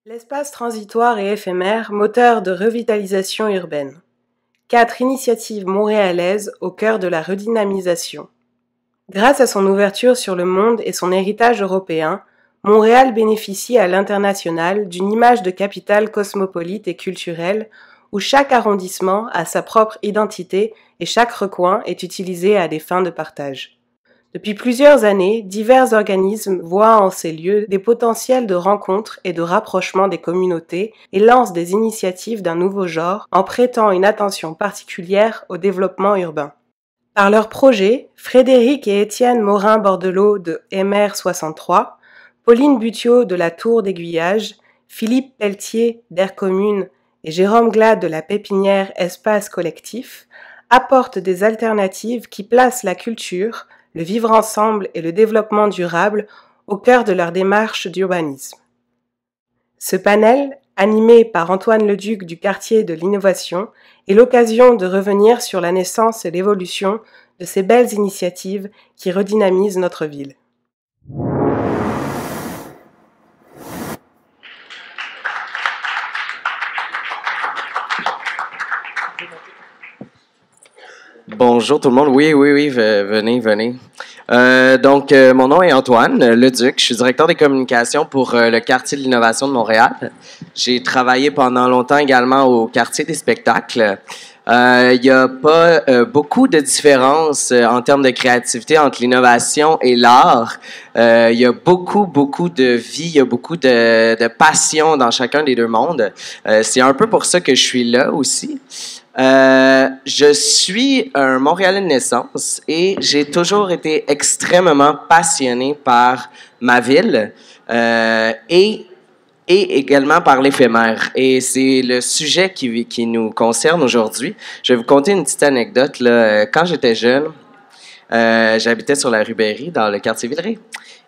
L'espace transitoire et éphémère, moteur de revitalisation urbaine. 4 initiatives montréalaises au cœur de la redynamisation. Grâce à son ouverture sur le monde et son héritage européen, Montréal bénéficie à l'international d'une image de capitale cosmopolite et culturelle où chaque arrondissement a sa propre identité et chaque recoin est utilisé à des fins de partage. Depuis plusieurs années, divers organismes voient en ces lieux des potentiels de rencontre et de rapprochement des communautés et lancent des initiatives d'un nouveau genre en prêtant une attention particulière au développement urbain. Par leurs projets, Frédéric et Étienne Morin-Bordelot de MR63, Pauline Butiot de la Tour d'Aiguillage, Philippe Pelletier d'Air Commune et Jérôme Glade de la Pépinière Espace Collectif apportent des alternatives qui placent la culture, le vivre ensemble et le développement durable au cœur de leur démarche d'urbanisme. Ce panel, animé par Antoine Leduc du quartier de l'innovation, est l'occasion de revenir sur la naissance et l'évolution de ces belles initiatives qui redynamisent notre ville. Bonjour tout le monde. Oui, venez. Mon nom est Antoine Leduc. Je suis directeur des communications pour le quartier de l'innovation de Montréal. J'ai travaillé pendant longtemps également au quartier des spectacles. Il n'y a pas beaucoup de différence en termes de créativité entre l'innovation et l'art. Il y a beaucoup de vie, il y a beaucoup de passion dans chacun des deux mondes. C'est un peu pour ça que je suis là aussi. Je suis un Montréalais de naissance et j'ai toujours été extrêmement passionné par ma ville et également par l'éphémère. Et c'est le sujet qui nous concerne aujourd'hui. Je vais vous conter une petite anecdote. Là. Quand j'étais jeune, j'habitais sur la rue Berry, dans le quartier Villeray.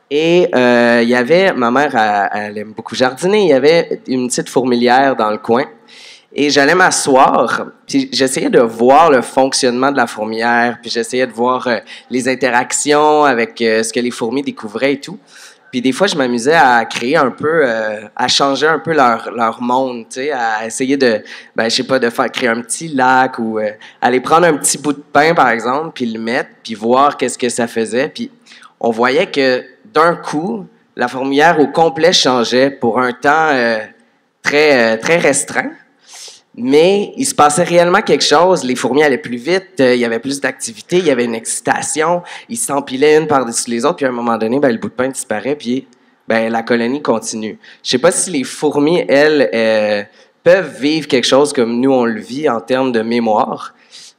Et il y avait, ma mère, elle aime beaucoup jardiner, il y avait une petite fourmilière dans le coin. Et j'allais m'asseoir, puis j'essayais de voir le fonctionnement de la fourmilière, puis j'essayais de voir les interactions avec ce que les fourmis découvraient et tout. Puis des fois, je m'amusais à créer un peu, à changer un peu leur monde, tu sais, à essayer de, je sais pas, de faire créer un petit lac ou aller prendre un petit bout de pain, par exemple, puis le mettre, puis voir qu'est-ce que ça faisait. Puis on voyait que d'un coup, la fourmilière au complet changeait pour un temps très restreint. Mais il se passait réellement quelque chose. Les fourmis allaient plus vite, il y avait plus d'activité, il y avait une excitation. Ils s'empilaient une par-dessus les autres, puis à un moment donné, le bout de pain disparaît, puis la colonie continue. Je sais pas si les fourmis, elles, peuvent vivre quelque chose comme nous, on le vit en termes de mémoire.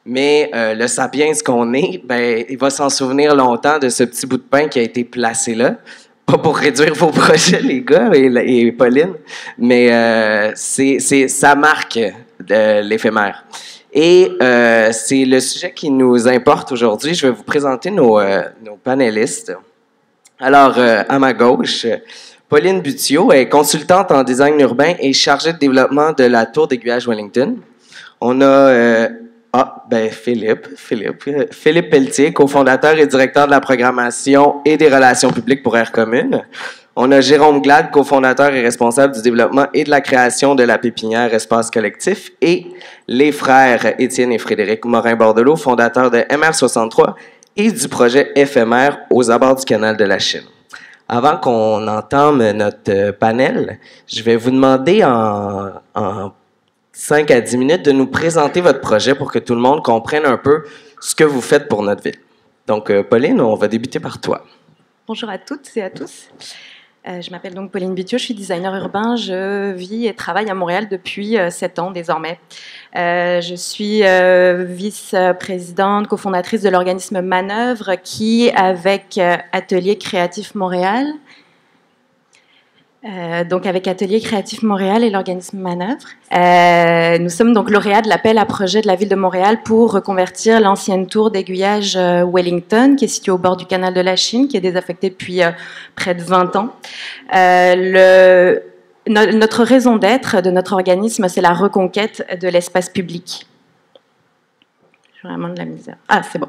Mais le sapiens qu'on est, il va s'en souvenir longtemps de ce petit bout de pain qui a été placé là. Pas pour réduire vos projets, les gars et Pauline, mais ça marque l'éphémère. Et c'est le sujet qui nous importe aujourd'hui. Je vais vous présenter nos panélistes. Alors, à ma gauche, Pauline Butiot est consultante en design urbain et chargée de développement de la Tour d'Aiguillage Wellington. On a Philippe Pelletier, cofondateur et directeur de la programmation et des relations publiques pour Air Commune. On a Jérôme Glade, cofondateur et responsable du développement et de la création de la Pépinière Espace Collectif. Et les frères Étienne et Frédéric Morin-Bordelot, fondateurs de MR63 et du projet éphémère aux abords du canal de la Chine. Avant qu'on entame notre panel, je vais vous demander en 5 à 10 minutes de nous présenter votre projet pour que tout le monde comprenne un peu ce que vous faites pour notre ville. Donc, Pauline, on va débuter par toi. Bonjour à toutes et à tous. Je m'appelle donc Pauline Butiot, je suis designer urbain. Je vis et travaille à Montréal depuis 7 ans désormais. Je suis vice-présidente, cofondatrice de l'organisme Manœuvre qui, avec Atelier Créatif Montréal, avec Atelier Créatif Montréal et l'organisme Manœuvre. Nous sommes donc lauréats de l'appel à projet de la Ville de Montréal pour reconvertir l'ancienne tour d'aiguillage Wellington, qui est située au bord du canal de la Chine, qui est désaffectée depuis près de 20 ans. Notre raison d'être de notre organisme, c'est la reconquête de l'espace public. Vraiment de la misère. Ah, c'est bon.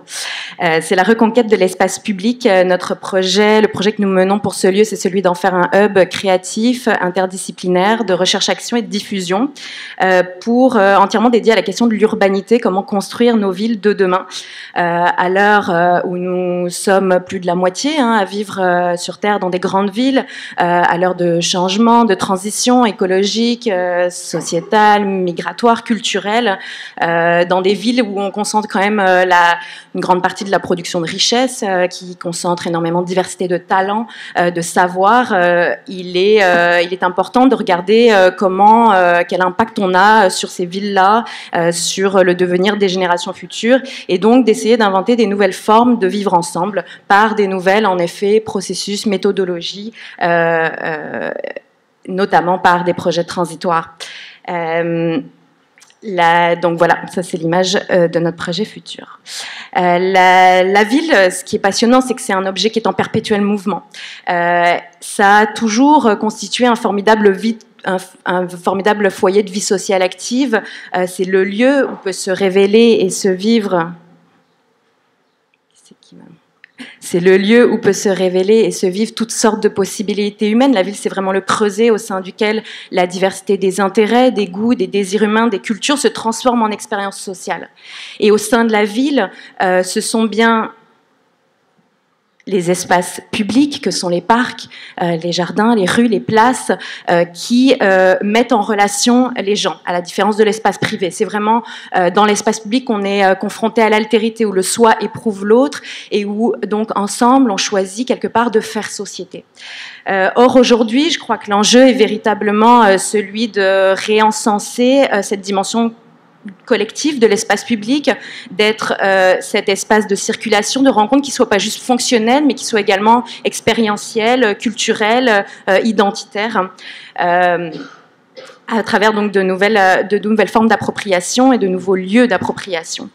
C'est la reconquête de l'espace public. Notre projet, le projet que nous menons pour ce lieu, c'est celui d'en faire un hub créatif, interdisciplinaire, de recherche-action et de diffusion, pour entièrement dédié à la question de l'urbanité, comment construire nos villes de demain. À l'heure où nous sommes plus de la moitié à vivre sur Terre dans des grandes villes, à l'heure de changement, de transition écologique, sociétale, migratoire, culturelle, dans des villes où on concentre quand même une grande partie de la production de richesse, qui concentre énormément de diversité de talents, de savoir. Il est important de regarder quel impact on a sur ces villes-là, sur le devenir des générations futures, et donc d'essayer d'inventer des nouvelles formes de vivre ensemble par des nouvelles, en effet, processus, méthodologies, notamment par des projets transitoires. Donc voilà, ça c'est l'image de notre projet futur. La ville, ce qui est passionnant, c'est que c'est un objet qui est en perpétuel mouvement. Ça a toujours constitué un formidable foyer de vie sociale active. C'est le lieu où peut se révéler et se vivre. C'est le lieu où peut se révéler et se vivre toutes sortes de possibilités humaines. La ville, c'est vraiment le creuset au sein duquel la diversité des intérêts, des goûts, des désirs humains, des cultures se transforme en expérience sociale. Et au sein de la ville, ce sont bien les espaces publics, que sont les parcs, les jardins, les rues, les places, qui mettent en relation les gens, à la différence de l'espace privé. C'est vraiment dans l'espace public qu'on est confronté à l'altérité, où le soi éprouve l'autre, et où, donc, ensemble, on choisit quelque part de faire société. Or, aujourd'hui, je crois que l'enjeu est véritablement celui de réencenser cette dimension collectif de l'espace public, d'être cet espace de circulation, de rencontre qui ne soit pas juste fonctionnel, mais qui soit également expérientiel, culturel, identitaire, à travers donc de nouvelles formes d'appropriation et de nouveaux lieux d'appropriation.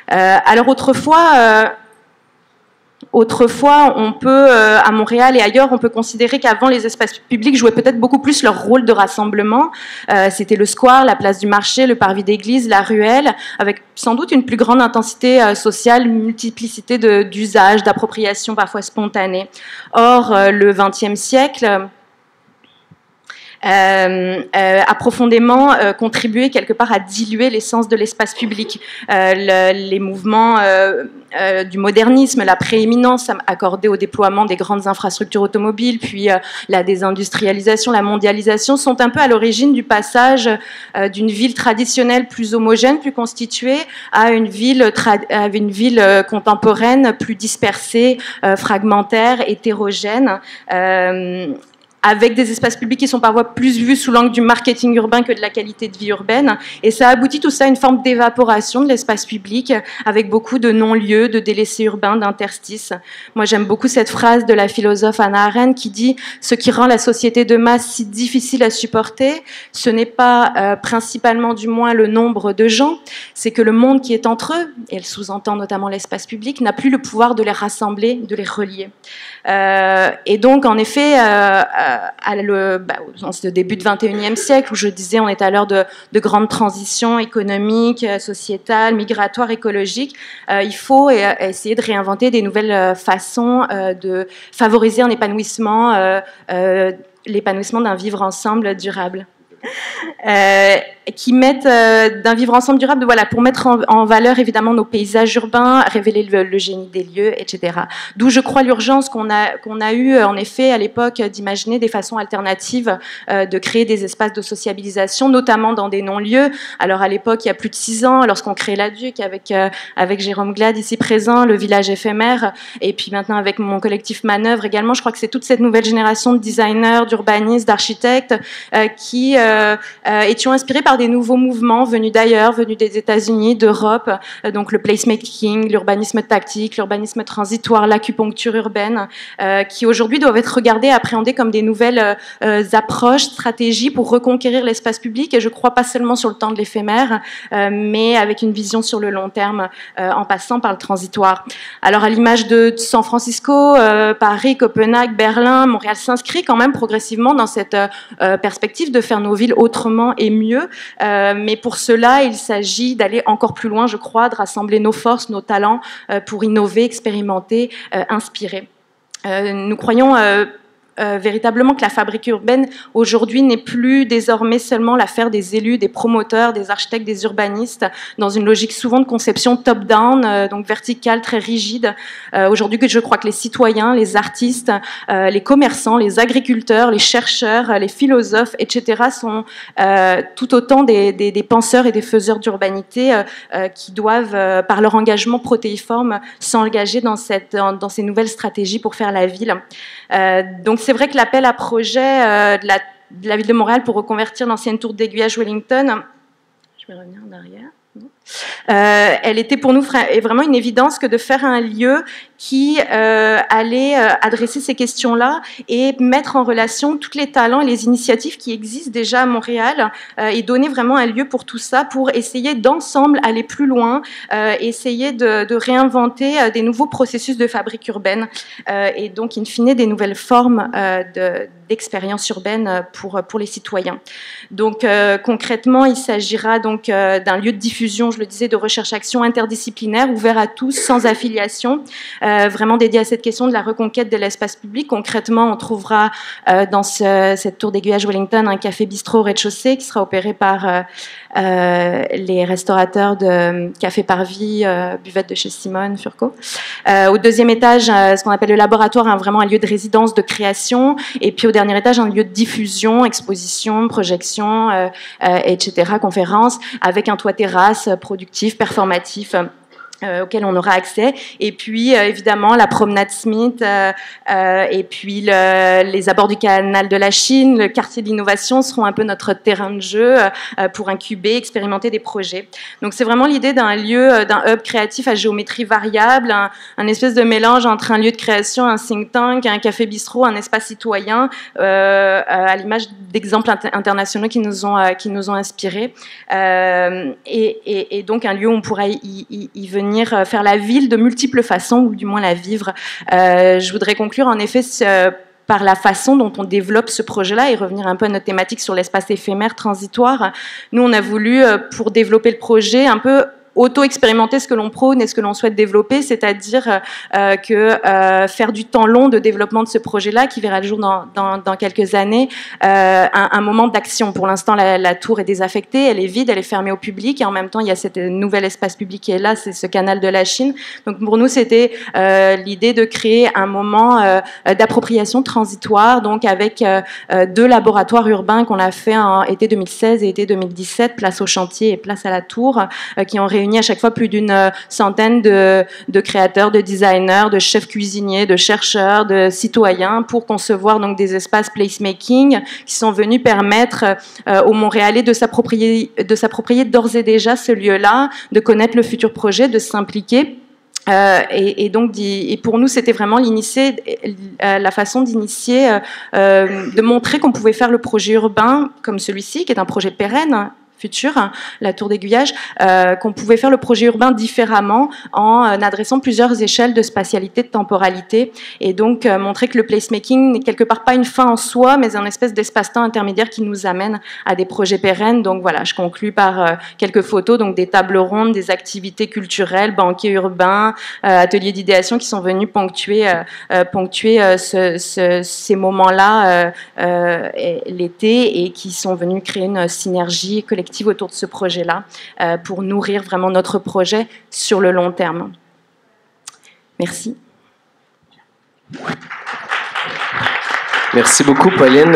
Alors autrefois, on peut, à Montréal et ailleurs, on peut considérer qu'avant, les espaces publics jouaient peut-être beaucoup plus leur rôle de rassemblement. C'était le square, la place du marché, le parvis d'église, la ruelle, avec sans doute une plus grande intensité sociale, une multiplicité d'usages, d'appropriation parfois spontanée. Or, le XXe siècle a profondément contribué quelque part à diluer l'essence de l'espace public. Les mouvements du modernisme, la prééminence accordée au déploiement des grandes infrastructures automobiles, puis la désindustrialisation, la mondialisation, sont un peu à l'origine du passage d'une ville traditionnelle plus homogène, plus constituée, à une ville contemporaine plus dispersée, fragmentaire, hétérogène, avec des espaces publics qui sont parfois plus vus sous l'angle du marketing urbain que de la qualité de vie urbaine. Et ça aboutit tout ça à une forme d'évaporation de l'espace public, avec beaucoup de non-lieux, de délaissés urbains, d'interstices. Moi, j'aime beaucoup cette phrase de la philosophe Hannah Arendt qui dit « Ce qui rend la société de masse si difficile à supporter, ce n'est pas principalement du moins le nombre de gens, c'est que le monde qui est entre eux, et elle sous-entend notamment l'espace public, n'a plus le pouvoir de les rassembler, de les relier. » Et donc, en effet, en ce début de 21e siècle, où je disais on est à l'heure de grandes transitions économiques, sociétales, migratoires, écologiques, il faut essayer de réinventer des nouvelles façons de favoriser un épanouissement, l'épanouissement d'un vivre ensemble durable. Qui mettent d'un vivre ensemble durable, voilà, pour mettre en valeur évidemment nos paysages urbains, révéler le génie des lieux, etc. D'où je crois l'urgence qu'on a eu en effet à l'époque d'imaginer des façons alternatives de créer des espaces de sociabilisation, notamment dans des non-lieux. Alors à l'époque, il y a plus de 6 ans, lorsqu'on crée la Duc avec Jérôme Glad ici présent, le village éphémère, et puis maintenant avec mon collectif Manœuvre également, je crois que c'est toute cette nouvelle génération de designers, d'urbanistes, d'architectes qui étions inspirés par des nouveaux mouvements venus d'ailleurs, venus des États-Unis, d'Europe, donc le placemaking, l'urbanisme tactique, l'urbanisme transitoire, l'acupuncture urbaine, qui aujourd'hui doivent être regardés, appréhendés comme des nouvelles approches, stratégies pour reconquérir l'espace public, et je crois pas seulement sur le temps de l'éphémère, mais avec une vision sur le long terme, en passant par le transitoire. Alors à l'image de San Francisco, Paris, Copenhague, Berlin, Montréal s'inscrit quand même progressivement dans cette perspective de faire nos villes autrement, autrement et mieux. Mais pour cela, il s'agit d'aller encore plus loin, je crois, de rassembler nos forces, nos talents pour innover, expérimenter, inspirer. Nous croyons véritablement que la fabrique urbaine aujourd'hui n'est plus désormais seulement l'affaire des élus, des promoteurs, des architectes, des urbanistes, dans une logique souvent de conception top-down, donc verticale, très rigide. Aujourd'hui, je crois que les citoyens, les artistes, les commerçants, les agriculteurs, les chercheurs, les philosophes, etc. sont tout autant des penseurs et des faiseurs d'urbanité qui doivent, par leur engagement protéiforme, s'engager dans ces nouvelles stratégies pour faire la ville. Donc c'est vrai que l'appel à projet de la ville de Montréal pour reconvertir l'ancienne tour d'aiguillage Wellington, je vais revenir en arrière. Elle était pour nous vraiment une évidence que de faire un lieu qui allait adresser ces questions-là et mettre en relation tous les talents et les initiatives qui existent déjà à Montréal et donner vraiment un lieu pour tout ça, pour essayer d'ensemble aller plus loin, essayer de réinventer des nouveaux processus de fabrique urbaine et donc in fine des nouvelles formes d'expérience urbaine pour les citoyens. Donc concrètement, il s'agira donc d'un lieu de diffusion, je le disais, de recherche-action interdisciplinaire, ouvert à tous, sans affiliation, vraiment dédié à cette question de la reconquête de l'espace public. Concrètement, on trouvera dans cette tour d'aiguillage Wellington un café-bistrot au rez-de-chaussée qui sera opéré par les restaurateurs de Café Parvis, buvette de chez Simone Furco. Au deuxième étage, ce qu'on appelle le laboratoire, vraiment un lieu de résidence, de création. Et puis au dernier étage, un lieu de diffusion, exposition, projection, etc., conférences, avec un toit terrasse productif, performatif, auquel on aura accès. Et puis, évidemment, la promenade Smith, et puis les abords du canal de la Chine, le quartier de l'innovation seront un peu notre terrain de jeu pour incuber, expérimenter des projets. Donc, c'est vraiment l'idée d'un lieu, d'un hub créatif à géométrie variable, un espèce de mélange entre un lieu de création, un think tank, un café-bistrot, un espace citoyen, à l'image d'exemples internationaux qui nous ont inspirés. Et donc, un lieu où on pourra y venir faire la ville de multiples façons, ou du moins la vivre. Je voudrais conclure en effet par la façon dont on développe ce projet-là et revenir un peu à notre thématique sur l'espace éphémère, transitoire. Nous, on a voulu, pour développer le projet, un peu auto-expérimenter ce que l'on prône et ce que l'on souhaite développer, c'est-à-dire faire du temps long de développement de ce projet-là, qui verra le jour dans quelques années, un moment d'action. Pour l'instant, la tour est désaffectée, elle est vide, elle est fermée au public, et en même temps, il y a cet nouvel espace public qui est là, c'est ce canal de la Chine. Donc pour nous, c'était l'idée de créer un moment d'appropriation transitoire, donc avec 2 laboratoires urbains qu'on a fait en été 2016 et été 2017, place au chantier et place à la tour, qui ont réuni à chaque fois plus d'une centaine de créateurs, de designers, de chefs cuisiniers, de chercheurs, de citoyens pour concevoir donc des espaces placemaking qui sont venus permettre aux Montréalais de s'approprier d'ores et déjà ce lieu-là, de connaître le futur projet, de s'impliquer. Et donc, pour nous, c'était vraiment la façon d'initier, de montrer qu'on pouvait faire le projet urbain comme celui-ci, qui est un projet pérenne, futur, la tour d'aiguillage, qu'on pouvait faire le projet urbain différemment en adressant plusieurs échelles de spatialité, de temporalité, et donc montrer que le placemaking n'est quelque part pas une fin en soi, mais un espèce d'espace-temps intermédiaire qui nous amène à des projets pérennes. Donc voilà, je conclus par quelques photos, donc des tables rondes, des activités culturelles, banquets urbains, ateliers d'idéation qui sont venus ponctuer ces moments-là l'été, et qui sont venus créer une synergie collective autour de ce projet-là pour nourrir vraiment notre projet sur le long terme. Merci. Merci beaucoup, Pauline.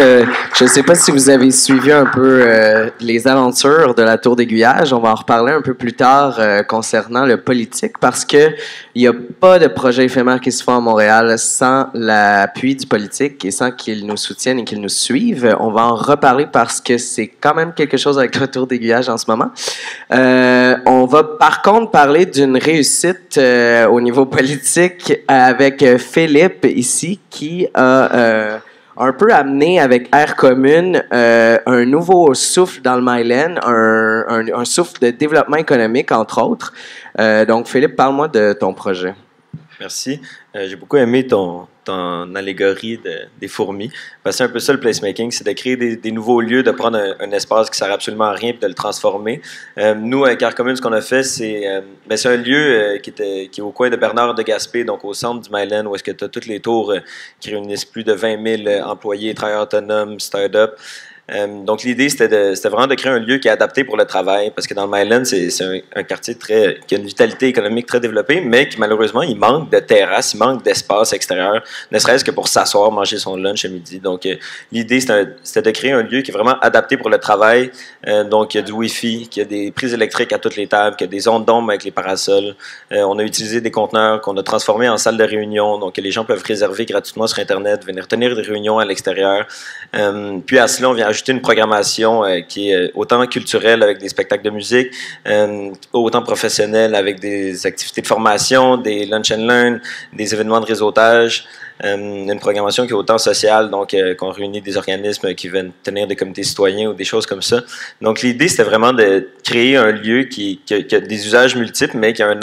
Je ne sais pas si vous avez suivi un peu les aventures de la tour d'aiguillage. On va en reparler un peu plus tard concernant le politique, parce que il n'y a pas de projet éphémère qui se fait à Montréal sans l'appui du politique et sans qu'ils nous soutiennent et qu'ils nous suivent. On va en reparler parce que c'est quand même quelque chose avec la tour d'aiguillage en ce moment. On va par contre parler d'une réussite au niveau politique avec Philippe ici, qui a un peu amené avec Air Commune un nouveau souffle dans le Myland, un souffle de développement économique, entre autres. Donc, Philippe, parle-moi de ton projet. Merci. J'ai beaucoup aimé ton allégorie des fourmis. Parce que c'est un peu ça le placemaking, c'est de créer des nouveaux lieux, de prendre un espace qui sert absolument à rien et de le transformer. Nous, avec Air Commune, ce qu'on a fait, c'est un lieu qui est au coin de Bernard de Gaspé, donc au centre du Myland, où est-ce que tu as toutes les tours qui réunissent plus de 20 000 employés, travailleurs autonomes, start-up. Donc, l'idée, c'était vraiment de créer un lieu qui est adapté pour le travail, parce que dans le Myland, c'est un quartier qui a une vitalité économique très développée, mais qui, malheureusement, il manque de terrasse, il manque d'espace extérieur, ne serait-ce que pour s'asseoir, manger son lunch à midi. Donc, l'idée, c'était de créer un lieu qui est vraiment adapté pour le travail. Donc, il y a du Wi-Fi, qu'il y a des prises électriques à toutes les tables, qu'il y a des ondes d'ombre avec les parasols. On a utilisé des conteneurs qu'on a transformés en salles de réunion, donc les gens peuvent réserver gratuitement sur Internet, venir tenir des réunions à l'extérieur. Puis à cela, on vient ajouter une programmation qui est autant culturelle avec des spectacles de musique, autant professionnelle avec des activités de formation, des lunch and learn, des événements de réseautage. Une programmation qui est autant sociale, donc qu'on réunit des organismes qui viennent tenir des comités citoyens ou des choses comme ça. Donc l'idée, c'était vraiment de créer un lieu qui a des usages multiples, mais qui a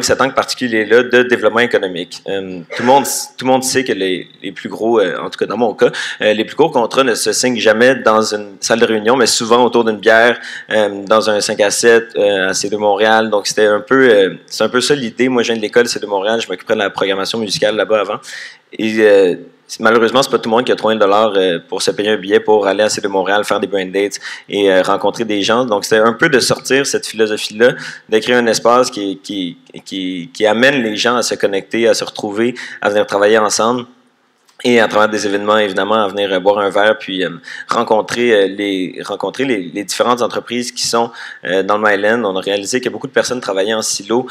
cet angle particulier-là de développement économique. Tout le monde sait que les plus gros, en tout cas dans mon cas, les plus gros contrats ne se signent jamais dans une salle de réunion, mais souvent autour d'une bière, dans un 5 à 7 à C2 Montréal. Donc c'est un peu ça l'idée. Moi, je viens de l'école C2 Montréal, je m'occupais de la programmation musicale là-bas avant. Et malheureusement, c'est pas tout le monde qui a 3 000 $ pour se payer un billet pour aller à C2 Montréal, faire des brain dates et rencontrer des gens. Donc, c'est un peu de sortir cette philosophie-là, de créer un espace qui amène les gens à se connecter, à se retrouver, à venir travailler ensemble. Et à travers des événements, évidemment, à venir boire un verre, puis rencontrer les différentes entreprises qui sont dans le Myland. On a réalisé que beaucoup de personnes travaillaient en silo.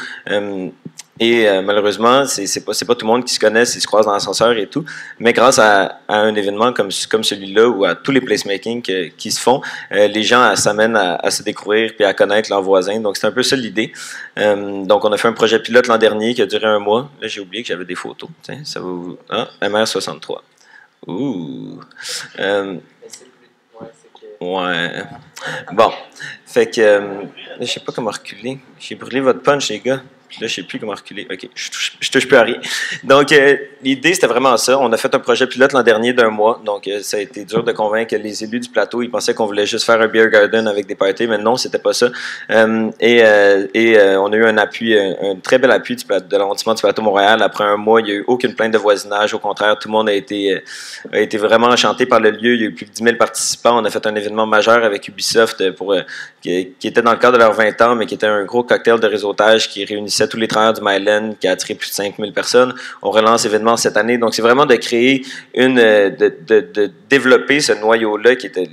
Malheureusement, c'est pas tout le monde qui se connaît, qui se croise dans l'ascenseur et tout. Mais grâce à un événement comme celui-là, ou à tous les placemaking qui se font, les gens s'amènent à se découvrir puis à connaître leurs voisins. Donc, c'est un peu ça l'idée. Donc, on a fait un projet pilote l'an dernier qui a duré 1 mois. Là, j'ai oublié que j'avais des photos. Tiens, ça va vous... Ah, MR63. Ouh. Ouais. Bon. Fait que... je sais pas comment reculer. J'ai brûlé votre punch, les gars. Puis là, je ne sais plus comment reculer. OK, je touche plus à rien. Donc, l'idée, c'était vraiment ça. On a fait un projet pilote l'an dernier d'1 mois. Donc, ça a été dur de convaincre les élus du plateau. Ils pensaient qu'on voulait juste faire un beer garden avec des parties, mais non, c'était pas ça. On a eu un très bel appui de l'arrondissement du plateau Montréal. Après 1 mois, il n'y a eu aucune plainte de voisinage. Au contraire, tout le monde a été vraiment enchanté par le lieu. Il y a eu plus de 10 000 participants. On a fait un événement majeur avec Ubisoft qui était dans le cadre de leurs 20 ans, mais qui était un gros cocktail de réseautage qui réunissait tous les travailleurs du Myland, qui a attiré plus de 5 000 personnes. On relance l'événement cette année. Donc, c'est vraiment de créer de développer ce noyau-là, qui était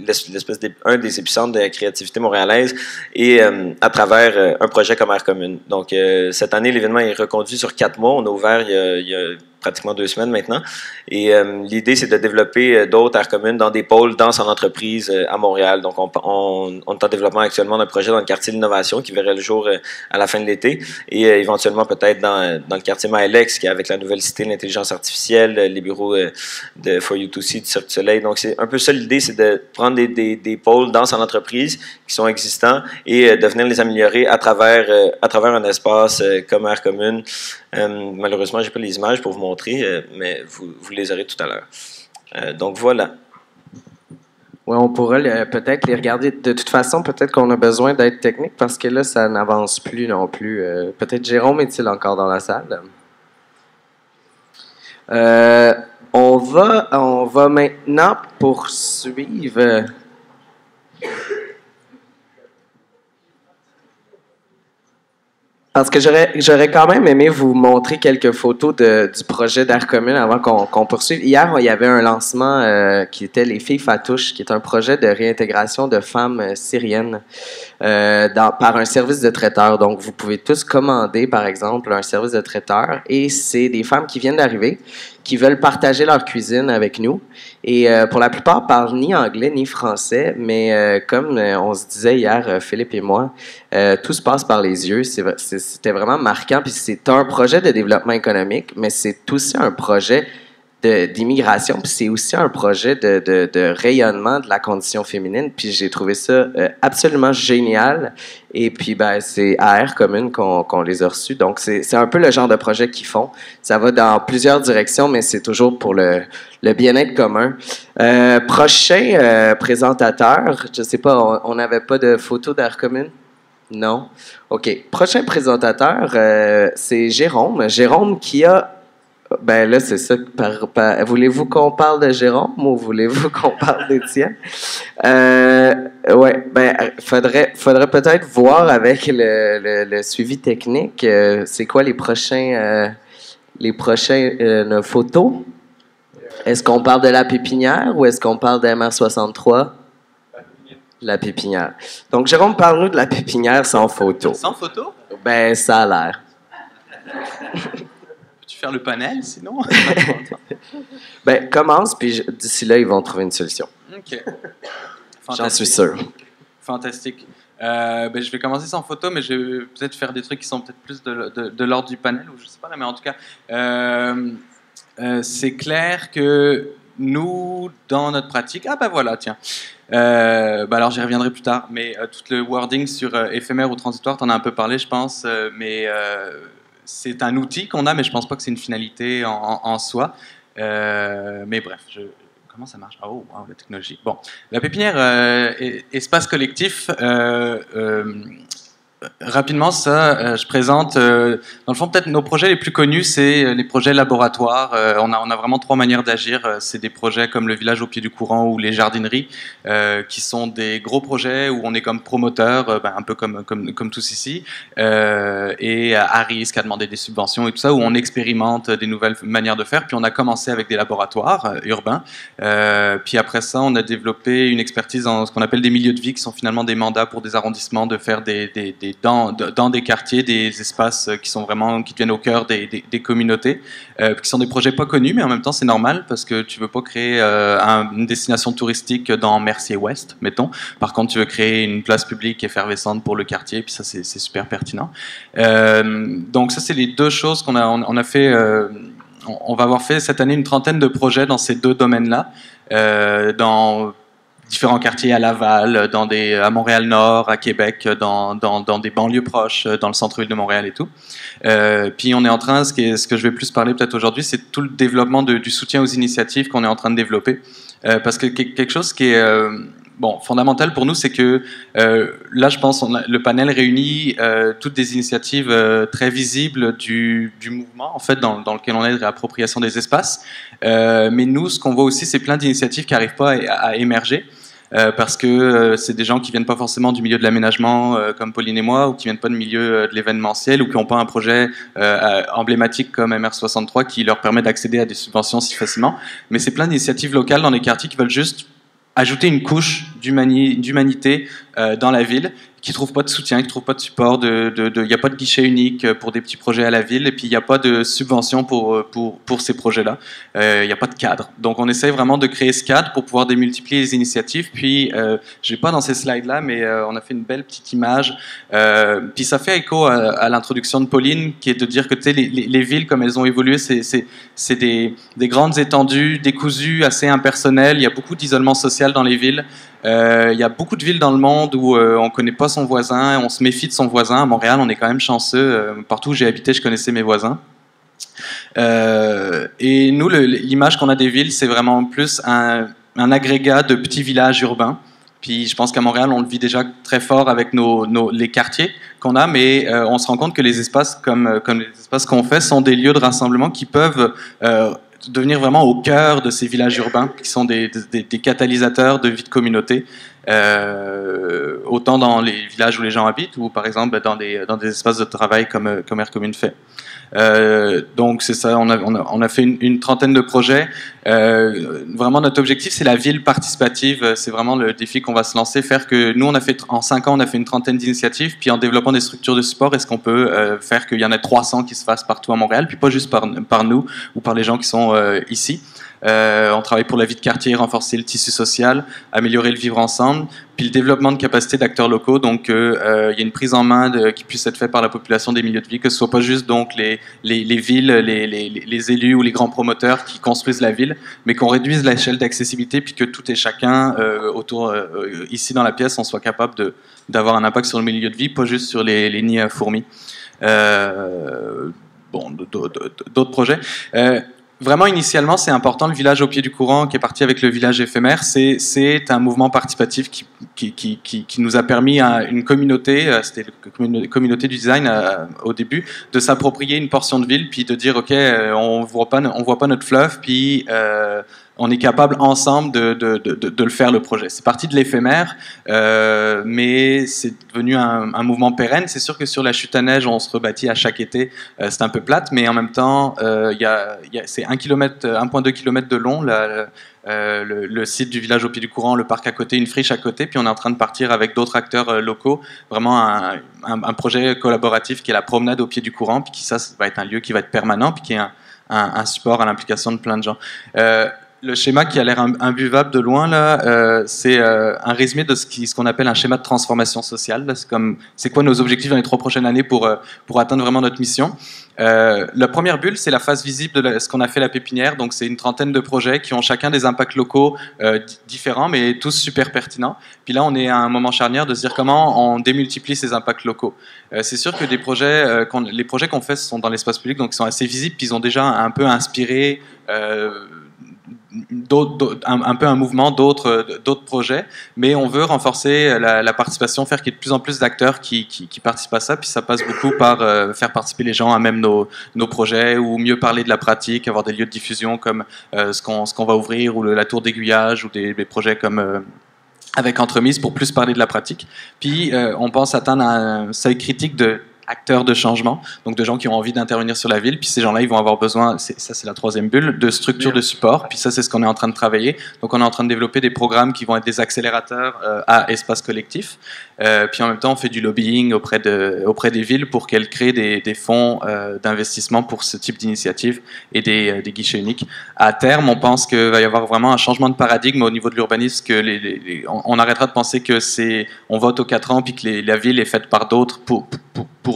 un des épicentres de la créativité montréalaise, et à travers un projet comme Air Commune. Donc, cette année, l'événement est reconduit sur 4 mois. On a ouvert il y a pratiquement 2 semaines maintenant. Et l'idée, c'est de développer d'autres aires communes dans des pôles danse en entreprise à Montréal. Donc, on est en développement actuellement d'un projet dans le quartier de l'innovation qui verrait le jour à la fin de l'été. Et éventuellement, peut-être dans le quartier Mylex, qui est avec la nouvelle cité de l'intelligence artificielle, les bureaux de For You To See, du Cirque du Soleil. Donc, c'est un peu ça l'idée, c'est de prendre des pôles danse en entreprise qui sont existants et de venir les améliorer à travers un espace comme Air Commune. Malheureusement, je n'ai pas les images pour vous montrer, mais vous les aurez tout à l'heure. Donc voilà. Oui, on pourra peut-être les regarder. De toute façon, peut-être qu'on a besoin d'être technique parce que là, ça n'avance plus non plus. Peut-être Jérôme est-il encore dans la salle? On va maintenant poursuivre. Parce que j'aurais quand même aimé vous montrer quelques photos du projet d'Air Commune avant qu'on poursuive. Hier, il y avait un lancement qui était Les Filles Fatouches, qui est un projet de réintégration de femmes syriennes par un service de traiteur. Donc, vous pouvez tous commander, par exemple, un service de traiteur. Et c'est des femmes qui viennent d'arriver, qui veulent partager leur cuisine avec nous. Et pour la plupart, parlent ni anglais ni français, mais comme on se disait hier, Philippe et moi, tout se passe par les yeux. C'était vraiment marquant. Puis c'est un projet de développement économique, mais c'est aussi un projet d'immigration, puis c'est aussi un projet de rayonnement de la condition féminine, puis j'ai trouvé ça absolument génial. Et puis, ben, c'est à Air Commune qu'on les a reçus. Donc, c'est un peu le genre de projet qu'ils font. Ça va dans plusieurs directions, mais c'est toujours pour le bien-être commun. Prochain présentateur, je sais pas, on n'avait pas de photo d'Air Commune? Non? OK. Prochain présentateur, c'est Jérôme. Jérôme qui a... Ben là, c'est ça. Voulez-vous qu'on parle de Jérôme ou voulez-vous qu'on parle d'Étienne? Ouais, ben, faudrait peut-être voir avec le suivi technique, c'est quoi les prochaines photos? Est-ce qu'on parle de la pépinière ou est-ce qu'on parle d'MR63? La pépinière. Donc, Jérôme, parle-nous de la pépinière sans photo. Sans photo? Ben, ça a l'air. Peux-tu faire le panel, sinon? Ben, commence, puis d'ici là, ils vont trouver une solution. OK. J'en suis sûr. Fantastique. Ben, je vais commencer sans photo, mais je vais peut-être faire des trucs qui sont peut-être plus de l'ordre du panel, ou je sais pas, mais en tout cas, c'est clair que nous, dans notre pratique... Ah ben voilà, tiens. Alors j'y reviendrai plus tard, mais tout le wording sur éphémère ou transitoire, t'en as un peu parlé, je pense, mais c'est un outil qu'on a, mais je pense pas que c'est une finalité en soi. Mais bref, comment ça marche? Oh, wow, la technologie. Bon, la pépinière espace collectif. Rapidement, ça, je présente, dans le fond, peut-être nos projets les plus connus, c'est les projets laboratoires. On a vraiment trois manières d'agir. C'est des projets comme le village au pied du courant ou les jardineries, qui sont des gros projets où on est comme promoteur, un peu comme tous ici, et à risque, à demander des subventions et tout ça, où on expérimente des nouvelles manières de faire. Puis on a commencé avec des laboratoires urbains. Puis après ça, on a développé une expertise dans ce qu'on appelle des milieux de vie, qui sont finalement des mandats pour des arrondissements de faire dans des quartiers, des espaces qui deviennent au cœur des communautés, qui sont des projets pas connus, mais en même temps c'est normal parce que tu veux pas créer une destination touristique dans Mercier-Ouest, mettons. Par contre, tu veux créer une place publique effervescente pour le quartier, puis ça c'est super pertinent. Donc ça c'est les deux choses qu'on a fait. On va avoir fait cette année une trentaine de projets dans ces deux domaines-là, dans différents quartiers à Laval, à Montréal-Nord, à Québec, dans des banlieues proches, dans le centre-ville de Montréal et tout. Puis on est en train, ce que je vais plus parler peut-être aujourd'hui, c'est tout le développement du soutien aux initiatives qu'on est en train de développer. Parce que quelque chose qui est fondamental pour nous, c'est que là, je pense, le panel réunit toutes des initiatives très visibles du mouvement, en fait, dans lequel on est de réappropriation des espaces. Mais nous, ce qu'on voit aussi, c'est plein d'initiatives qui n'arrivent pas à émerger. Parce que c'est des gens qui viennent pas forcément du milieu de l'aménagement comme Pauline et moi, ou qui viennent pas du milieu de l'événementiel, ou qui n'ont pas un projet emblématique comme MR63 qui leur permet d'accéder à des subventions si facilement. Mais c'est plein d'initiatives locales dans les quartiers qui veulent juste ajouter une couche d'humanité dans la ville, qui ne trouvent pas de soutien, qui ne trouvent pas de support, il n'y a pas de guichet unique pour des petits projets à la ville, et puis il n'y a pas de subvention pour ces projets-là. Il n'y a pas de cadre. Donc on essaie vraiment de créer ce cadre pour pouvoir démultiplier les initiatives. Puis, je n'ai pas dans ces slides-là, mais on a fait une belle petite image. Puis ça fait écho à l'introduction de Pauline, qui est de dire que les villes, comme elles ont évolué, c'est des grandes étendues, décousues, assez impersonnelles. Il y a beaucoup d'isolement social dans les villes. Il y a beaucoup de villes dans le monde où on ne connaît pas son voisin, on se méfie de son voisin. À Montréal, on est quand même chanceux. Partout où j'ai habité, je connaissais mes voisins. Et nous, l'image qu'on a des villes, c'est vraiment plus un agrégat de petits villages urbains. Puis je pense qu'à Montréal, on le vit déjà très fort avec les quartiers qu'on a, mais on se rend compte que les espaces comme les espaces qu'on fait sont des lieux de rassemblement qui peuvent devenir vraiment au cœur de ces villages urbains, qui sont des catalysateurs de vie de communauté, autant dans les villages où les gens habitent, ou par exemple dans des espaces de travail comme Air Commune fait. Donc c'est ça, on a fait une trentaine de projets. Vraiment notre objectif, c'est la ville participative. C'est vraiment le défi qu'on va se lancer, faire que nous en 5 ans on a fait une trentaine d'initiatives, puis en développant des structures de support, est-ce qu'on peut faire qu'il y en ait 300 qui se fassent partout à Montréal, puis pas juste par nous ou par les gens qui sont ici. On travaille pour la vie de quartier, renforcer le tissu social, améliorer le vivre ensemble, puis le développement de capacités d'acteurs locaux. Donc, il y a une prise en main qui puisse être faite par la population des milieux de vie, que ce soit pas juste donc les villes, les élus ou les grands promoteurs qui construisent la ville, mais qu'on réduise l'échelle d'accessibilité, puis que tout et chacun ici dans la pièce, on soit capable d'avoir un impact sur le milieu de vie, pas juste sur les nids à fourmis. D'autres projets. Vraiment, initialement, c'est important, le village au pied du courant qui est parti avec le village éphémère, c'est un mouvement participatif qui nous a permis à une communauté, c'était la communauté du design au début, de s'approprier une portion de ville, puis de dire, OK, on voit pas notre fleuve, puis on est capable ensemble de le faire, le projet. C'est parti de l'éphémère, mais c'est devenu un mouvement pérenne. C'est sûr que sur la chute à neige, on se rebâtit à chaque été. C'est un peu plate, mais en même temps, c'est 1,2 km de long, le site du village au pied du courant, le parc à côté, une friche à côté, puis on est en train de partir avec d'autres acteurs locaux, vraiment un projet collaboratif qui est la promenade au pied du courant, puis ça va être un lieu qui va être permanent, puis qui est un support à l'implication de plein de gens. Le schéma qui a l'air imbuvable de loin, là, c'est un résumé de ce qu'on appelle un schéma de transformation sociale. C'est quoi nos objectifs dans les 3 prochaines années pour atteindre vraiment notre mission. La première bulle, c'est la face visible de ce qu'on a fait la pépinière. Donc, c'est une trentaine de projets qui ont chacun des impacts locaux différents, mais tous super pertinents. Puis là, on est à un moment charnière de se dire comment on démultiplie ces impacts locaux. C'est sûr que les projets qu'on fait sont dans l'espace public, donc ils sont assez visibles, puis ils ont déjà un peu inspiré un peu un mouvement d'autres projets, mais on veut renforcer la participation, faire qu'il y ait de plus en plus d'acteurs qui participent à ça, puis ça passe beaucoup par faire participer les gens à même nos projets, ou mieux parler de la pratique, avoir des lieux de diffusion comme ce qu'on va ouvrir, ou la tour d'aiguillage, ou des projets comme avec Entremise, pour plus parler de la pratique. Puis on pense atteindre un seuil critique de acteurs de changement, donc de gens qui ont envie d'intervenir sur la ville, puis ces gens-là, ils vont avoir besoin, ça c'est la troisième bulle, de structures de support, puis ça c'est ce qu'on est en train de travailler. Donc on est en train de développer des programmes qui vont être des accélérateurs à espace collectif, puis en même temps on fait du lobbying auprès des villes pour qu'elles créent des fonds d'investissement pour ce type d'initiative et des guichets uniques. À terme, on pense qu'il va y avoir vraiment un changement de paradigme au niveau de l'urbanisme, que on arrêtera de penser que on vote aux 4 ans, puis que la ville est faite par d'autres pour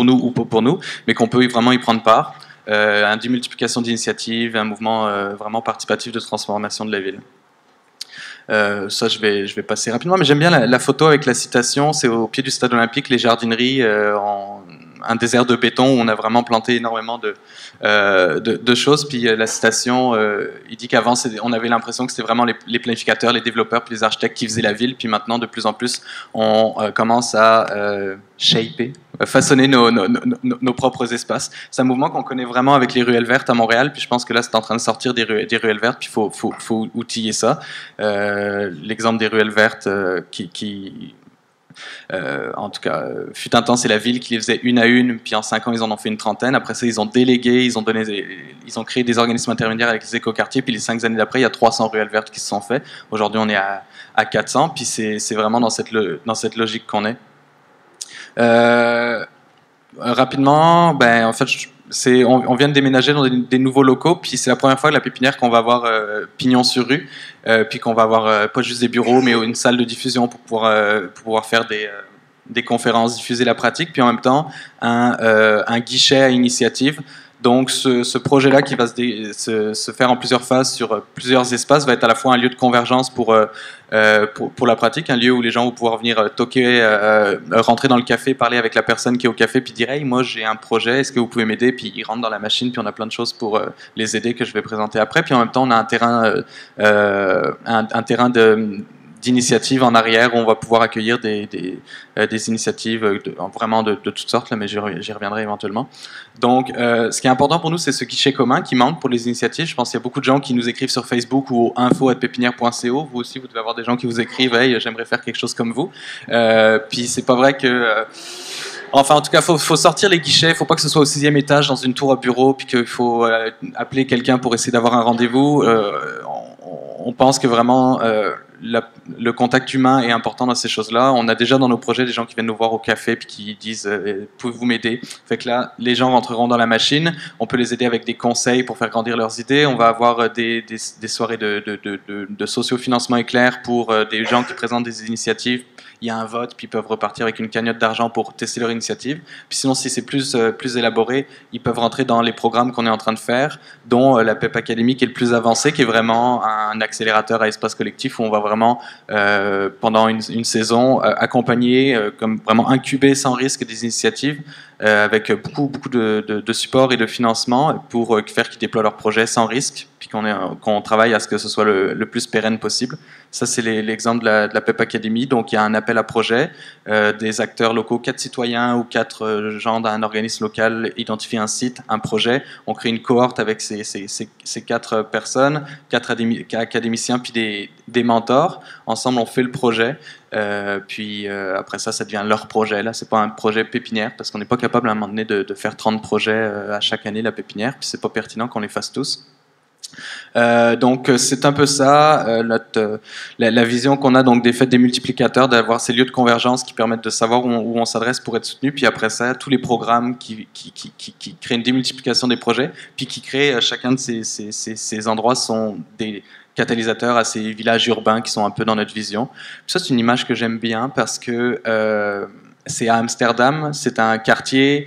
nous ou pas pour nous, mais qu'on peut vraiment y prendre part. Une démultiplication d'initiatives, un mouvement vraiment participatif de transformation de la ville. Ça, je vais passer rapidement, mais j'aime bien la photo avec la citation. C'est au pied du stade olympique, les jardineries, un désert de béton où on a vraiment planté énormément de choses. Puis la citation, il dit qu'avant, on avait l'impression que c'était vraiment les planificateurs, les développeurs, puis les architectes qui faisaient la ville. Puis maintenant, de plus en plus, on commence à façonner nos propres espaces. C'est un mouvement qu'on connaît vraiment avec les ruelles vertes à Montréal. Puis je pense que là, c'est en train de sortir des ruelles vertes. Puis il faut outiller ça. L'exemple des ruelles vertes en tout cas, fut un temps, c'est la ville qui les faisait une à une, puis en 5 ans, ils en ont fait une trentaine. Après ça, ils ont délégué, ils ont créé des organismes intermédiaires avec les écoquartiers, puis les 5 années d'après, il y a 300 ruelles vertes qui se sont faites. Aujourd'hui, on est à 400, puis c'est vraiment dans cette logique qu'on est. Rapidement, en fait, on vient de déménager dans des nouveaux locaux, puis c'est la première fois que la pépinière qu'on va avoir pignon sur rue, puis qu'on va avoir pas juste des bureaux, mais une salle de diffusion pour pouvoir faire des conférences, diffuser la pratique, puis en même temps un guichet à initiative. Donc ce projet-là qui va se faire en plusieurs phases sur plusieurs espaces va être à la fois un lieu de convergence pour la pratique, un lieu où les gens vont pouvoir venir toquer, rentrer dans le café, parler avec la personne qui est au café, puis dire « Hey, moi j'ai un projet, est-ce que vous pouvez m'aider ?» Puis ils rentrent dans la machine, puis on a plein de choses pour les aider que je vais présenter après. Puis en même temps, on a un terrain d'initiatives en arrière où on va pouvoir accueillir des initiatives vraiment de toutes sortes, là, mais j'y reviendrai éventuellement. Donc, ce qui est important pour nous, c'est ce guichet commun qui manque pour les initiatives. Je pense qu'il y a beaucoup de gens qui nous écrivent sur Facebook ou au info@pépinière.co. Vous aussi, vous devez avoir des gens qui vous écrivent « Hey, j'aimerais faire quelque chose comme vous. » Puis c'est pas vrai que... Enfin, en tout cas, faut sortir les guichets. Faut pas que ce soit au 6e étage dans une tour à bureau, puis qu'il faut appeler quelqu'un pour essayer d'avoir un rendez-vous. On pense que vraiment le contact humain est important dans ces choses-là. On a déjà dans nos projets des gens qui viennent nous voir au café puis qui disent pouvez-vous m'aider? Fait que là, les gens rentreront dans la machine. On peut les aider avec des conseils pour faire grandir leurs idées. On va avoir des soirées de sociofinancement éclair pour des gens qui présentent des initiatives. Il y a un vote, puis ils peuvent repartir avec une cagnotte d'argent pour tester leur initiative. Puis sinon, si c'est plus élaboré, ils peuvent rentrer dans les programmes qu'on est en train de faire, dont la PEP Academy qui est le plus avancé, qui est vraiment un accélérateur à espace collectif où on va vraiment, pendant une saison, accompagner, comme vraiment incuber sans risque des initiatives avec beaucoup de support et de financement pour faire qu'ils déploient leurs projets sans risque, puis qu'on travaille à ce que ce soit le plus pérenne possible. Ça, c'est l'exemple de la PEP Academy. Donc, il y a un appel à projet, des acteurs locaux, 4 citoyens ou 4 gens d'un organisme local identifient un site, un projet. On crée une cohorte avec ces 4 personnes, 4 académiciens, puis des mentors. Ensemble, on fait le projet. Puis après ça devient leur projet. Là, c'est pas un projet pépinière parce qu'on n'est pas capable à un moment donné de faire 30 projets à chaque année, la pépinière. Puis c'est pas pertinent qu'on les fasse tous. Donc c'est un peu ça la vision qu'on a donc des fêtes des multiplicateurs, d'avoir ces lieux de convergence qui permettent de savoir où on s'adresse pour être soutenu, puis après ça tous les programmes qui créent une démultiplication des projets, puis qui créent chacun de ces endroits sont des catalysateurs à ces villages urbains qui sont un peu dans notre vision. Puis ça c'est une image que j'aime bien parce que c'est à Amsterdam, c'est un quartier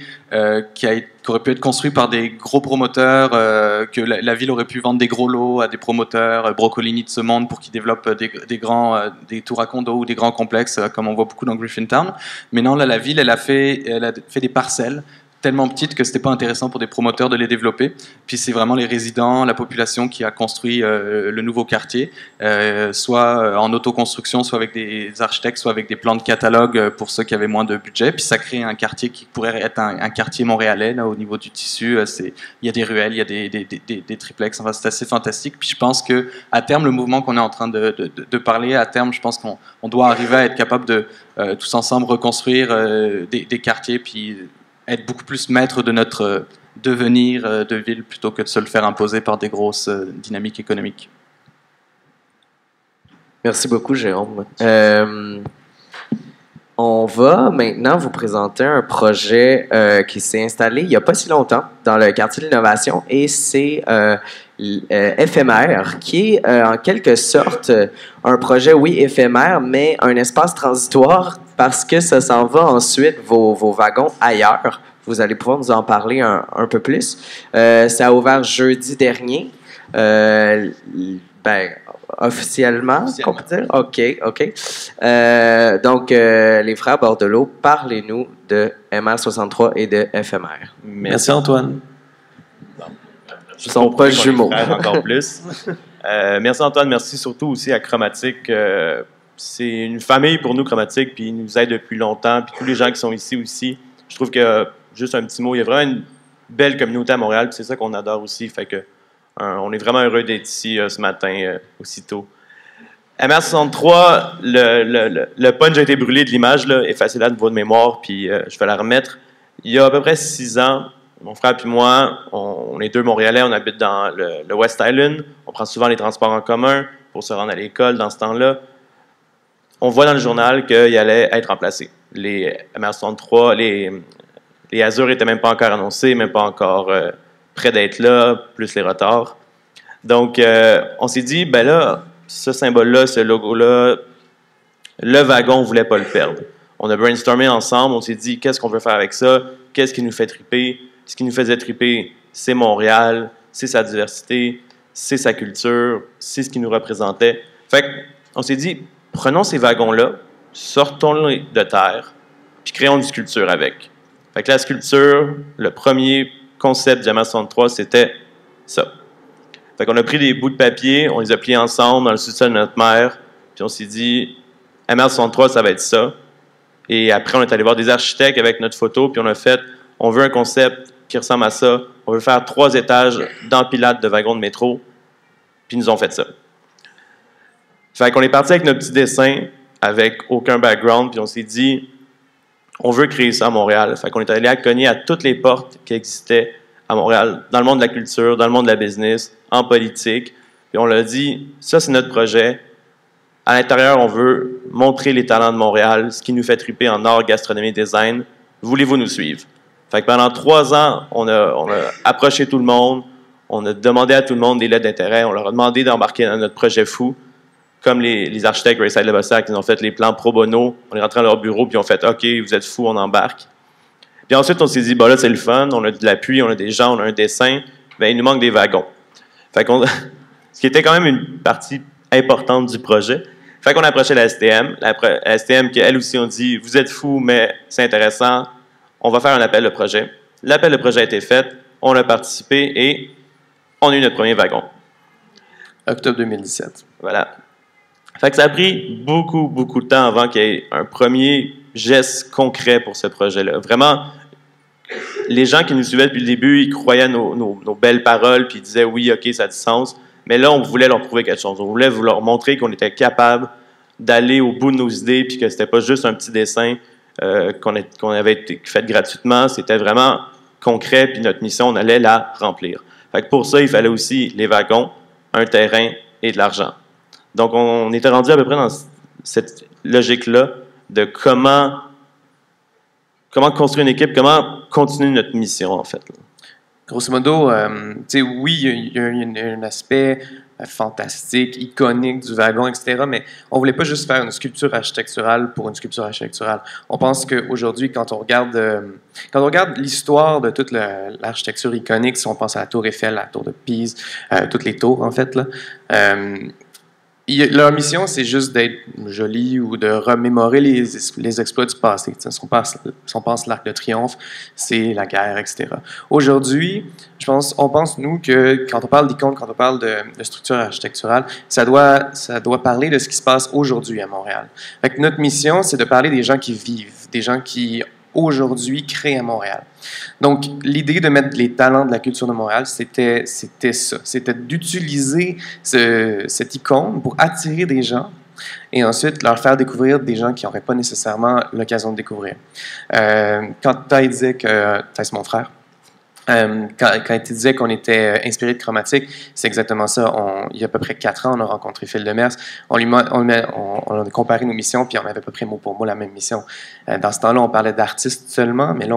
qui aurait pu être construit par des gros promoteurs, que la ville aurait pu vendre des gros lots à des promoteurs, Brocolini de ce monde, pour qu'ils développent des tours à condos ou des grands complexes, comme on voit beaucoup dans Griffintown. Mais non, là, la ville, elle a fait des parcelles tellement petites que c'était pas intéressant pour des promoteurs de les développer. Puis c'est vraiment les résidents, la population qui a construit le nouveau quartier, soit en autoconstruction, soit avec des architectes, soit avec des plans de catalogue pour ceux qui avaient moins de budget. Puis ça crée un quartier qui pourrait être un quartier montréalais, là, au niveau du tissu. Il y a des ruelles, il y a des triplex, enfin, c'est assez fantastique. Puis je pense qu'à terme, le mouvement qu'on est en train de parler, à terme, je pense qu'on doit arriver à être capable de tous ensemble reconstruire des quartiers, puis être beaucoup plus maître de notre devenir de ville plutôt que de se le faire imposer par des grosses dynamiques économiques. Merci beaucoup, Jérôme. On va maintenant vous présenter un projet qui s'est installé il n'y a pas si longtemps dans le quartier de l'innovation, et c'est éphémère, qui est en quelque sorte un projet, oui, éphémère, mais un espace transitoire parce que ça s'en va ensuite, vos wagons, ailleurs. Vous allez pouvoir nous en parler un peu plus. Ça a ouvert jeudi dernier. Officiellement, on peut dire? OK. Donc, les frères Bordelot, parlez-nous de MR63 et de FMR. Merci Antoine. Ils sont pas jumeaux. Encore plus. Merci Antoine, merci surtout aussi à Chromatique. C'est une famille pour nous, Chromatique, puis ils nous aident depuis longtemps, puis tous les gens qui sont ici aussi. Je trouve que, juste un petit mot, il y a vraiment une belle communauté à Montréal, puis c'est ça qu'on adore aussi, fait que on est vraiment heureux d'être ici ce matin, aussitôt. MR63, le punch a été brûlé de l'image, effacé là de votre mémoire, puis je vais la remettre. Il y a à peu près 6 ans, mon frère et moi, on est 2 Montréalais, on habite dans le West Island, on prend souvent les transports en commun pour se rendre à l'école dans ce temps-là. On voit dans le journal qu'il allait être remplacé. Les MR63, les Azure n'étaient même pas encore annoncés, même pas encore près d'être là, plus les retards. Donc, on s'est dit, ben là, ce symbole-là, ce logo-là, le wagon, on ne voulait pas le perdre. On a brainstormé ensemble, on s'est dit, qu'est-ce qu'on veut faire avec ça? Qu'est-ce qui nous fait triper? Ce qui nous faisait triper, c'est Montréal, c'est sa diversité, c'est sa culture, c'est ce qui nous représentait. Fait qu'on s'est dit, prenons ces wagons-là, sortons-les de terre, puis créons une sculpture avec. Fait que la sculpture, le premier concept du MR63, c'était ça. Fait qu'on a pris des bouts de papier, on les a pliés ensemble dans le sous-sol de notre mère, puis on s'est dit, MR63, ça va être ça. Et après, on est allé voir des architectes avec notre photo, puis on a fait, on veut un concept qui ressemble à ça, on veut faire 3 étages d'empilade de wagons de métro, puis ils nous ont fait ça. Fait qu'on est parti avec nos petits dessins, avec aucun background, puis on s'est dit, on veut créer ça à Montréal. Fait qu'on est allé cogner à toutes les portes qui existaient à Montréal, dans le monde de la culture, dans le monde de la business, en politique. Puis on leur a dit, ça c'est notre projet, À l'intérieur, on veut montrer les talents de Montréal, ce qui nous fait triper en art, gastronomie, design. Voulez-vous nous suivre? Fait que pendant 3 ans, on a approché tout le monde, on a demandé à tout le monde des lettres d'intérêt, on leur a demandé d'embarquer dans notre projet fou. Comme les architectes Rayside Lebossac, ils ont fait les plans pro bono, on est rentré dans leur bureau, puis ils ont fait « OK, vous êtes fous, on embarque ». Puis ensuite, on s'est dit « Bah là, c'est le fun, on a de l'appui, on a des gens, on a un dessin, bien, il nous manque des wagons ». Fait qu'on, ce qui était quand même une partie importante du projet. Fait qu'on a approché la STM. La STM, qui elle aussi, on dit « Vous êtes fous, mais c'est intéressant, on va faire un appel de projet ». L'appel de projet a été fait, on a participé et on a eu notre premier wagon. Octobre 2017. Voilà. Fait que ça a pris beaucoup, beaucoup de temps avant qu'il y ait un premier geste concret pour ce projet-là. Vraiment, les gens qui nous suivaient depuis le début, ils croyaient nos belles paroles, puis ils disaient « Oui, OK, ça a du sens ». Mais là, on voulait leur prouver quelque chose. On voulait leur montrer qu'on était capable d'aller au bout de nos idées, puis que c'était pas juste un petit dessin qu'on avait fait gratuitement. C'était vraiment concret, puis notre mission, on allait la remplir. Fait que pour ça, il fallait aussi les wagons, un terrain et de l'argent. Donc, on était rendu à peu près dans cette logique-là de comment construire une équipe, comment continuer notre mission, en fait. Grosso modo, oui, il y a un aspect fantastique, iconique du wagon, etc., mais on ne voulait pas juste faire une sculpture architecturale pour une sculpture architecturale. On pense qu'aujourd'hui, quand on regarde l'histoire de toute l'architecture iconique, si on pense à la Tour Eiffel, la Tour de Pise, toutes les tours, en fait, là, leur mission, c'est juste d'être joli ou de remémorer les exploits du passé. Si on pense l'Arc de Triomphe, c'est la guerre, etc. Aujourd'hui, on pense, nous, que quand on parle d'icône, quand on parle de structure architecturale, ça doit parler de ce qui se passe aujourd'hui à Montréal. Fait que notre mission, c'est de parler des gens qui vivent, des gens qui aujourd'hui créent à Montréal. Donc, l'idée de mettre les talents de la culture de Montréal, c'était ça. C'était d'utiliser cette icône pour attirer des gens et ensuite leur faire découvrir des gens qui n'auraient pas nécessairement l'occasion de découvrir. Quand Ty disait que... Ty, c'est mon frère. Quand il disait qu'on était inspiré de Chromatique, c'est exactement ça. Il y a à peu près 4 ans, on a rencontré Phil Demers. On a comparé nos missions, puis on avait à peu près mot pour mot la même mission. Dans ce temps-là, on parlait d'artistes seulement, mais là,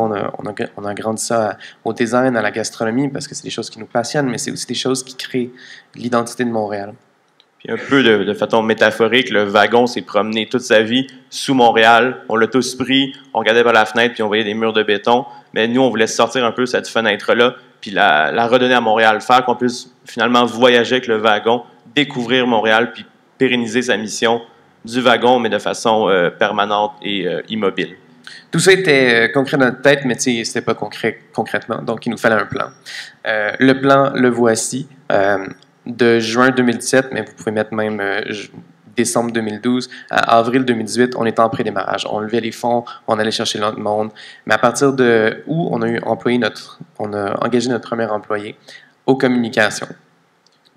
on a grandi ça au design, à la gastronomie, parce que c'est des choses qui nous passionnent, mais c'est aussi des choses qui créent l'identité de Montréal. Puis un peu de façon métaphorique, le wagon s'est promené toute sa vie sous Montréal. On l'a tous pris, on regardait par la fenêtre, puis on voyait des murs de béton. Mais nous, on voulait sortir un peu cette fenêtre-là, puis la redonner à Montréal, faire qu'on puisse finalement voyager avec le wagon, découvrir Montréal, puis pérenniser sa mission du wagon, mais de façon permanente et immobile. Tout ça était concret dans notre tête, mais c'était pas concret concrètement, donc il nous fallait un plan. Le plan, le voici, de juin 2017, mais vous pouvez mettre même décembre 2012 à avril 2018, on était en pré-démarrage. On levait les fonds, on allait chercher notre monde. Mais à partir de où on a engagé notre premier employé aux communications.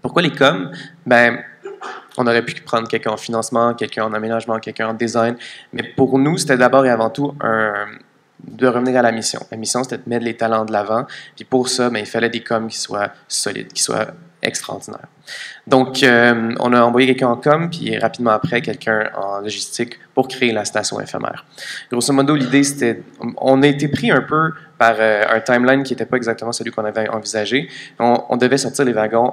Pourquoi les coms? Ben, on aurait pu prendre quelqu'un en financement, quelqu'un en aménagement, quelqu'un en design. Mais pour nous, c'était d'abord et avant tout de revenir à la mission. La mission, c'était de mettre les talents de l'avant. Puis pour ça, ben, il fallait des coms qui soient solides, qui soient extraordinaires. Donc, on a envoyé quelqu'un en com, puis rapidement après, quelqu'un en logistique pour créer la station éphémère. Grosso modo, l'idée, c'était... On a été pris un peu par un timeline qui n'était pas exactement celui qu'on avait envisagé. On devait sortir les wagons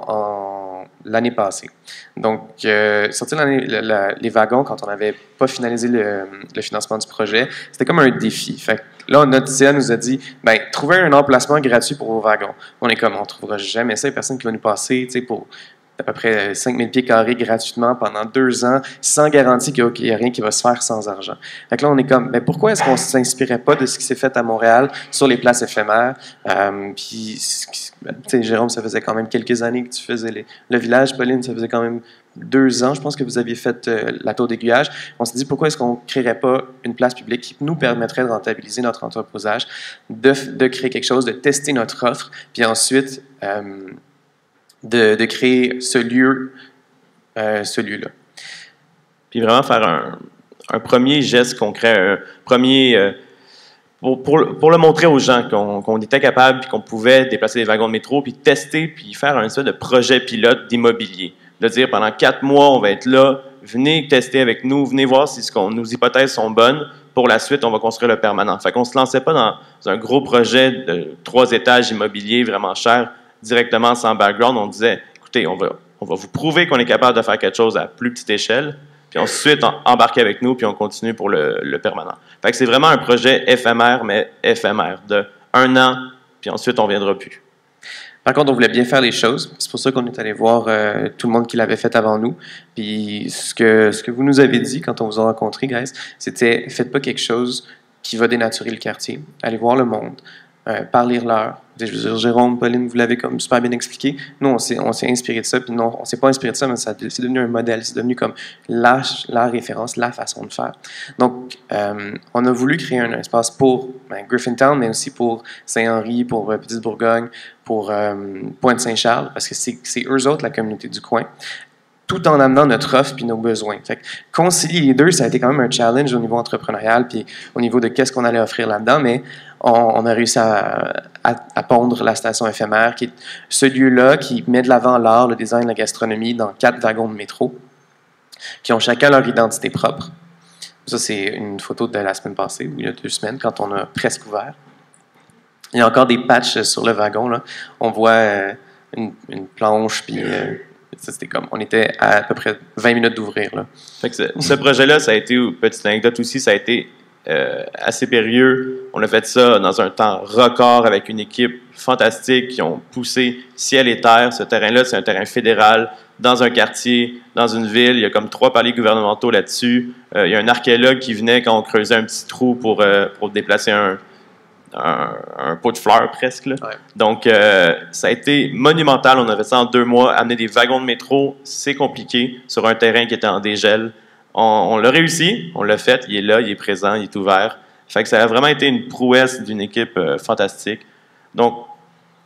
l'année passée. Donc, sortir les wagons quand on n'avait pas finalisé le financement du projet, c'était comme un défi. Fait que là, notre CA nous a dit, ben, trouvez un emplacement gratuit pour vos wagons. On est comme, on ne trouvera jamais ça, il n'y a personne qui va nous passer, tu sais, pour à peu près 5000 pieds carrés gratuitement pendant 2 ans, sans garantie qu'il n'y a rien qui va se faire sans argent. Fait que là, on est comme, mais pourquoi est-ce qu'on ne s'inspirait pas de ce qui s'est fait à Montréal sur les places éphémères? Puis, tu sais, Jérôme, ça faisait quand même quelques années que tu faisais le village. Pauline, ça faisait quand même 2 ans, je pense, que vous aviez fait la tour d'aiguillage. On s'est dit, pourquoi est-ce qu'on ne créerait pas une place publique qui nous permettrait de rentabiliser notre entreposage, de créer quelque chose, de tester notre offre, puis ensuite... de créer ce lieu-là. Puis vraiment faire un premier geste concret, un premier... pour le montrer aux gens qu'on était capable, puis qu'on pouvait déplacer des wagons de métro, puis tester, puis faire un espèce de projet pilote d'immobilier. De dire, pendant 4 mois, on va être là, venez tester avec nous, venez voir si nos hypothèses sont bonnes. Pour la suite, on va construire le permanent. Fait qu'on ne se lançait pas dans un gros projet de 3 étages immobiliers vraiment cher, directement sans background. On disait, écoutez, on va vous prouver qu'on est capable de faire quelque chose à plus petite échelle, puis ensuite embarquer avec nous, puis on continue pour le permanent. Fait que c'est vraiment un projet éphémère, mais éphémère, de 1 an, puis ensuite on ne viendra plus. Par contre, on voulait bien faire les choses. C'est pour ça qu'on est allé voir tout le monde qui l'avait fait avant nous. Puis ce que vous nous avez dit quand on vous a rencontré, Grace, c'était faites pas quelque chose qui va dénaturer le quartier. Allez voir le monde, parlez-leur. Je veux dire, Jérôme, Pauline, vous l'avez comme super bien expliqué. Nous, on s'est inspiré de ça. Puis non, on s'est pas inspiré de ça, mais c'est devenu un modèle. C'est devenu comme la référence, la façon de faire. Donc, on a voulu créer un espace pour Griffintown, mais aussi pour Saint-Henri, pour Petite-Bourgogne, pour Pointe-Saint-Charles, parce que c'est eux autres, la communauté du coin, tout en amenant notre offre puis nos besoins. Fait que concilier les deux, ça a été quand même un challenge au niveau entrepreneurial puis au niveau de qu'est-ce qu'on allait offrir là-dedans, mais on a réussi à pondre la station éphémère, qui est ce lieu-là qui met de l'avant l'art, le design, la gastronomie dans 4 wagons de métro qui ont chacun leur identité propre. Ça, c'est une photo de la semaine passée, ou il y a 2 semaines, quand on a presque ouvert. Il y a encore des patchs sur le wagon, là. On voit une planche, puis c'était comme, on était à peu près 20 minutes d'ouvrir, là. Fait que ce projet-là, ça a été, petite anecdote aussi, ça a été assez périlleux. On a fait ça dans un temps record avec une équipe fantastique qui ont poussé ciel et terre. Ce terrain-là, c'est un terrain fédéral dans un quartier, dans une ville. Il y a comme 3 paliers gouvernementaux là-dessus. Il y a un archéologue qui venait quand on creusait un petit trou pour déplacer un pot de fleurs presque. Là. Ouais. Donc, ça a été monumental. On a fait ça en 2 mois. Amener des wagons de métro, c'est compliqué sur un terrain qui était en dégel. On l'a réussi, on l'a fait, il est là, il est présent, il est ouvert. Fait que ça a vraiment été une prouesse d'une équipe fantastique. Donc,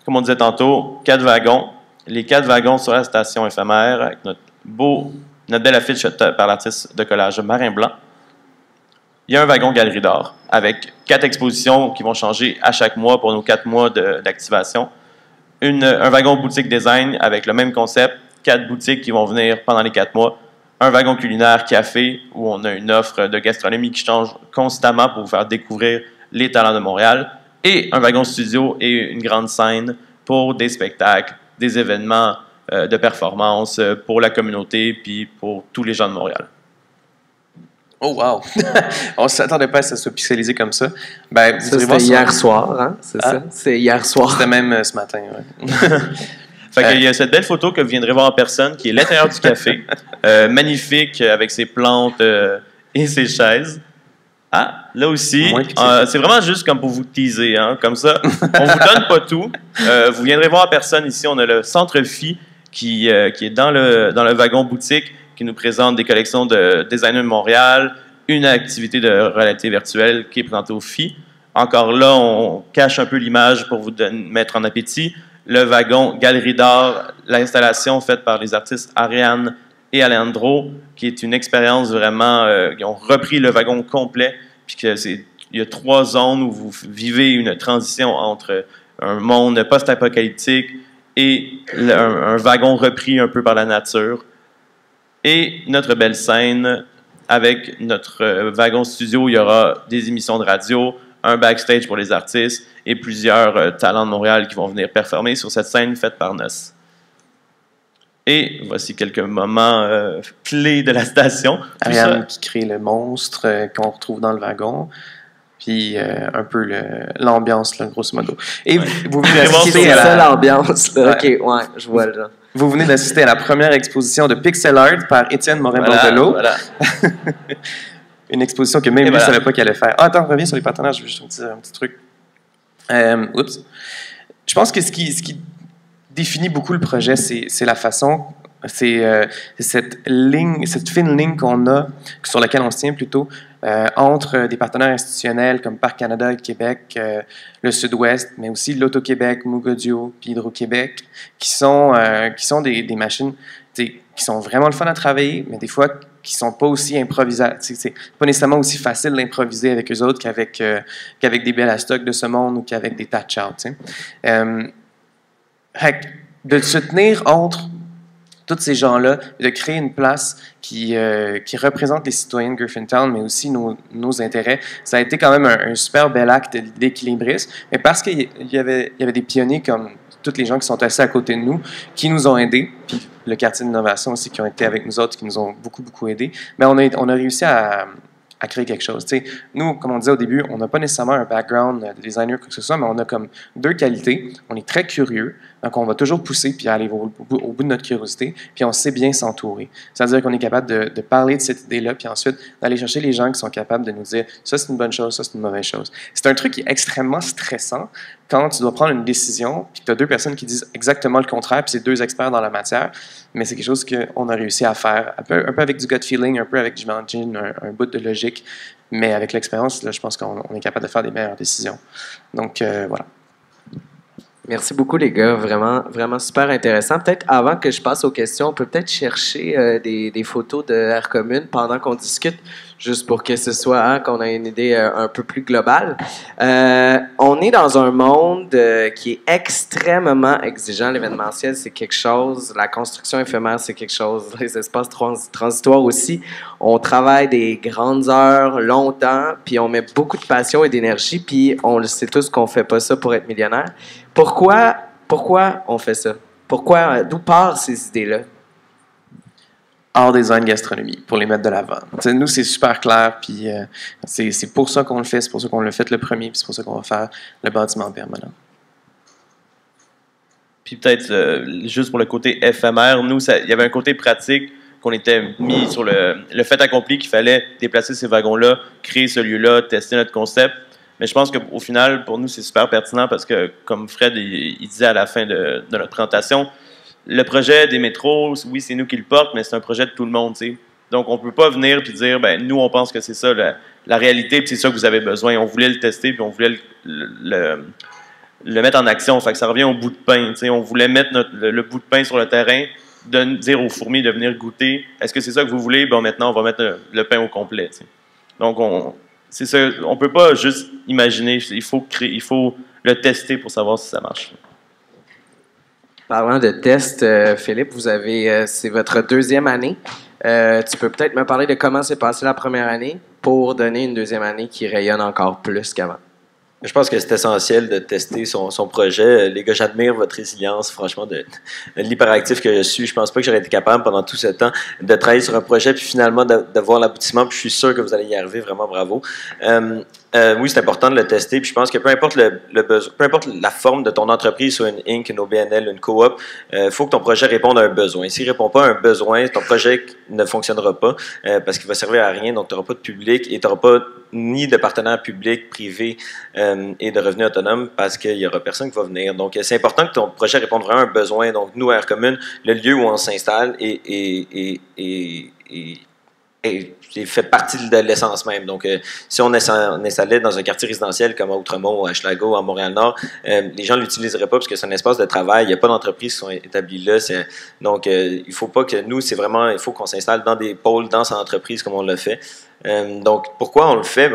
comme on disait tantôt, 4 wagons. Les 4 wagons sur la station éphémère, avec notre belle affiche par l'artiste de collage Marin Blanc. Il y a un wagon Galerie d'Art avec 4 expositions qui vont changer à chaque mois pour nos 4 mois d'activation. Un wagon boutique design avec le même concept, 4 boutiques qui vont venir pendant les 4 mois. Un wagon culinaire café où on a une offre de gastronomie qui change constamment pour vous faire découvrir les talents de Montréal. Et un wagon studio et une grande scène pour des spectacles, des événements de performance pour la communauté puis pour tous les gens de Montréal. Oh wow! On ne s'attendait pas à ce que ça soit pixelisé comme ça. Ben, ça, c'était hier soir, hein? C'est ça? C'est hier soir. C'était même ce matin, oui. Fait qu'il y a cette belle photo que vous viendrez voir en personne, qui est l'intérieur du café, magnifique, avec ses plantes et ses chaises. Ah, là aussi, c'est vraiment juste comme pour vous teaser, hein, comme ça. On vous donne pas tout. Vous viendrez voir en personne ici. On a le Centre Phi qui est dans le wagon boutique, qui nous présente des collections de designers de Montréal, une activité de réalité virtuelle qui est présentée au Phi. Encore là, on cache un peu l'image pour vous mettre en appétit. Le wagon Galerie d'Art, l'installation faite par les artistes Ariane et Alejandro, qui est une expérience vraiment... ils ont repris le wagon complet, puis il y a 3 zones où vous vivez une transition entre un monde post-apocalyptique et un wagon repris un peu par la nature. Et notre belle scène avec notre wagon studio, il y aura des émissions de radio, un backstage pour les artistes et plusieurs talents de Montréal qui vont venir performer sur cette scène faite par Nos. Et voici quelques moments clés de la station. Ariane qui crée le monstre qu'on retrouve dans le wagon, puis un peu l'ambiance, là, grosso modo. Et vous venez d'assister à ça, l'ambiance. Là. OK, ouais, je vois le genre. Vous venez d'assister à la première exposition de Pixel Art par Étienne Morin-Bordelot. Voilà. Une exposition que même lui ne savait pas qu'il allait faire. Ah, attends, reviens sur les partenaires, je veux juste un petit truc. Oups. Je pense que ce qui définit beaucoup le projet, c'est la façon, c'est cette fine ligne qu'on a, sur laquelle on se tient plutôt, entre des partenaires institutionnels comme Parc Canada, Québec, le Sud-Ouest, mais aussi l'Auto-Québec, Moog-Audio, puis Hydro-Québec, qui sont des machines qui sont vraiment le fun à travailler, mais des fois qui sont pas aussi improvisables. C'est pas nécessairement aussi facile d'improviser avec eux autres qu'avec des Bellastock de ce monde ou qu'avec des Touch-Out. De se tenir entre tous ces gens-là, de créer une place qui représente les citoyens de Griffintown, mais aussi nos intérêts. Ça a été quand même un super bel acte d'équilibrisme, mais parce qu'il y avait des pionniers comme tous les gens qui sont assis à côté de nous, qui nous ont aidés, puis le quartier d'innovation aussi, qui ont été avec nous autres, qui nous ont beaucoup, beaucoup aidés, mais on a réussi à créer quelque chose. T'sais, nous, comme on disait au début, on n'a pas nécessairement un background de designer ou quoi que ce soit, mais on a comme deux qualités. On est très curieux, donc on va toujours pousser puis aller au bout de notre curiosité, puis on sait bien s'entourer. C'est-à-dire qu'on est capable de parler de cette idée-là, puis ensuite d'aller chercher les gens qui sont capables de nous dire ça c'est une bonne chose, ça c'est une mauvaise chose. C'est un truc qui est extrêmement stressant quand tu dois prendre une décision, puis que tu as deux personnes qui disent exactement le contraire, puis c'est deux experts dans la matière, mais c'est quelque chose qu'on a réussi à faire, un peu avec du gut feeling, un peu avec, j'imagine, un bout de logique, mais avec l'expérience, là, je pense qu'on est capable de faire des meilleures décisions. Donc, voilà. Merci beaucoup, les gars. Vraiment, vraiment super intéressant. Peut-être avant que je passe aux questions, on peut peut-être chercher des photos de Air Commune pendant qu'on discute, juste pour que ce soit, qu'on ait une idée un peu plus globale. On est dans un monde qui est extrêmement exigeant. L'événementiel, c'est quelque chose. La construction éphémère, c'est quelque chose. Les espaces transitoires aussi. On travaille des grandes heures, longtemps, puis on met beaucoup de passion et d'énergie, puis on le sait tous qu'on fait pas ça pour être millionnaire. Pourquoi on fait ça? D'où partent ces idées-là? Art, design, gastronomie, pour les mettre de l'avant. T'sais, nous, c'est super clair, puis c'est pour ça qu'on le fait, c'est pour ça qu'on l'a fait le premier, puis c'est pour ça qu'on va faire le bâtiment permanent. Puis peut-être, juste pour le côté éphémère, nous, il y avait un côté pratique qu'on était mis sur le fait accompli qu'il fallait déplacer ces wagons-là, créer ce lieu-là, tester notre concept. Mais je pense qu'au final, pour nous, c'est super pertinent parce que, comme Fred il disait à la fin de notre présentation, le projet des métros, oui, c'est nous qui le porte, mais c'est un projet de tout le monde, tu sais. Donc, on ne peut pas venir et dire, ben nous, on pense que c'est ça la réalité, puis c'est ça que vous avez besoin. On voulait le tester, puis on voulait le mettre en action. Fait que ça revient au bout de pain, tu sais. On voulait mettre le bout de pain sur le terrain, de dire aux fourmis de venir goûter. Est-ce que c'est ça que vous voulez? Bon, maintenant, on va mettre le pain au complet, tu sais. Donc, c'est ça. On peut pas juste imaginer. Il faut le tester pour savoir si ça marche. Parlant de test, Philippe, c'est votre deuxième année. Tu peux peut-être me parler de comment s'est passée la première année pour donner une deuxième année qui rayonne encore plus qu'avant. Je pense que c'est essentiel de tester son projet. Les gars, j'admire votre résilience, franchement, de l'hyperactif que je suis. Je pense pas que j'aurais été capable pendant tout ce temps de travailler sur un projet puis finalement de voir l'aboutissement. Puis je suis sûr que vous allez y arriver. Vraiment, bravo. Oui, c'est important de le tester. Puis je pense que peu importe peu importe la forme de ton entreprise, soit une Inc, une OBNL, une coop, faut que ton projet réponde à un besoin. S'il répond pas à un besoin, ton projet ne fonctionnera pas parce qu'il va servir à rien. Donc, tu n'auras pas de public et tu n'auras pas ni de partenaires publics, privés et de revenus autonomes parce qu'il n'y aura personne qui va venir. Donc, c'est important que ton projet réponde vraiment à un besoin. Donc, nous, à Air Commune, le lieu où on s'installe et fait partie de l'essence même. Donc, si on installait dans un quartier résidentiel comme à Outremont, à Schlago, à Montréal-Nord, les gens ne l'utiliseraient pas parce que c'est un espace de travail. Il n'y a pas d'entreprises qui sont établies là. Donc, il ne faut pas que nous, il faut qu'on s'installe dans des pôles denses en entreprise comme on l'a fait. Donc, pourquoi on le fait?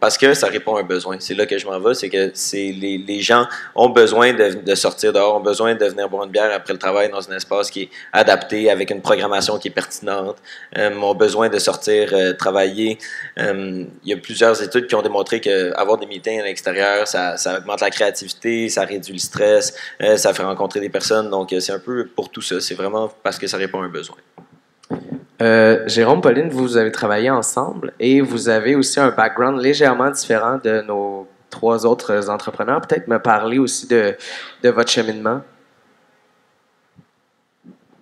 Parce que ça répond à un besoin. C'est là que je m'en vais, c'est que les gens ont besoin de sortir dehors, ont besoin de venir boire une bière après le travail dans un espace qui est adapté, avec une programmation qui est pertinente, ont besoin de sortir travailler. Il y a plusieurs études qui ont démontré qu'avoir des meetings à l'extérieur, ça augmente la créativité, ça réduit le stress, ça fait rencontrer des personnes. Donc, c'est un peu pour tout ça. C'est vraiment parce que ça répond à un besoin. Jérôme, Pauline, vous avez travaillé ensemble et vous avez aussi un background légèrement différent de nos trois autres entrepreneurs. Peut-être me parler aussi de votre cheminement.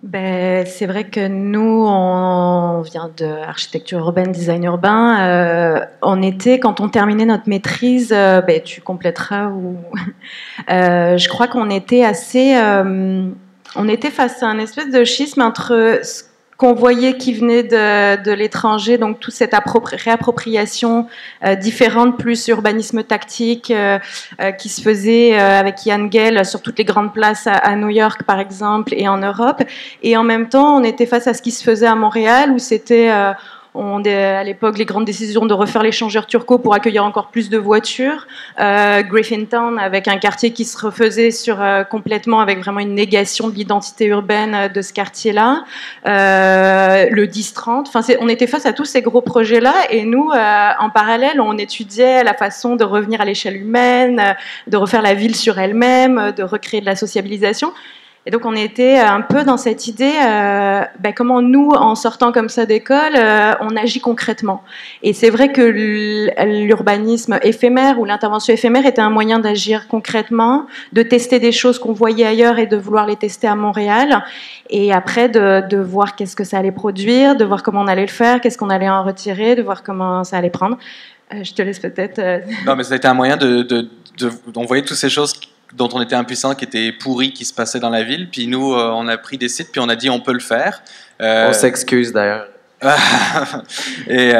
Ben, c'est vrai que nous, on vient de architecture urbaine, design urbain. Quand on terminait notre maîtrise, ben, tu compléteras ou. Je crois qu'on était on était face à un espèce de schisme entre ce qu'on voyait qui venait de l'étranger, donc toute cette réappropriation différente, plus urbanisme tactique qui se faisait avec Jan Gehl sur toutes les grandes places à New York, par exemple, et en Europe. Et en même temps, on était face à ce qui se faisait à Montréal, où c'était... À l'époque, les grandes décisions de refaire l'échangeur Turco pour accueillir encore plus de voitures. Griffintown, avec un quartier qui se refaisait complètement, avec vraiment une négation de l'identité urbaine de ce quartier-là. Le 10-30. Enfin, on était face à tous ces gros projets-là, et nous, en parallèle, on étudiait la façon de revenir à l'échelle humaine, de refaire la ville sur elle-même, de recréer de la sociabilisation. Et donc, on était un peu dans cette idée, comment nous, en sortant comme ça d'école, on agit concrètement. Et c'est vrai que l'urbanisme éphémère ou l'intervention éphémère était un moyen d'agir concrètement, de tester des choses qu'on voyait ailleurs et de vouloir les tester à Montréal. Et après, de voir qu'est-ce que ça allait produire, de voir comment on allait le faire, qu'est-ce qu'on allait en retirer, de voir comment ça allait prendre. Je te laisse peut-être... Non, mais ça a été un moyen on voyait toutes ces choses dont on était impuissant, qui étaient pourries, qui se passaient dans la ville. Puis nous, on a pris des sites, puis on a dit on peut le faire. On s'excuse d'ailleurs. Et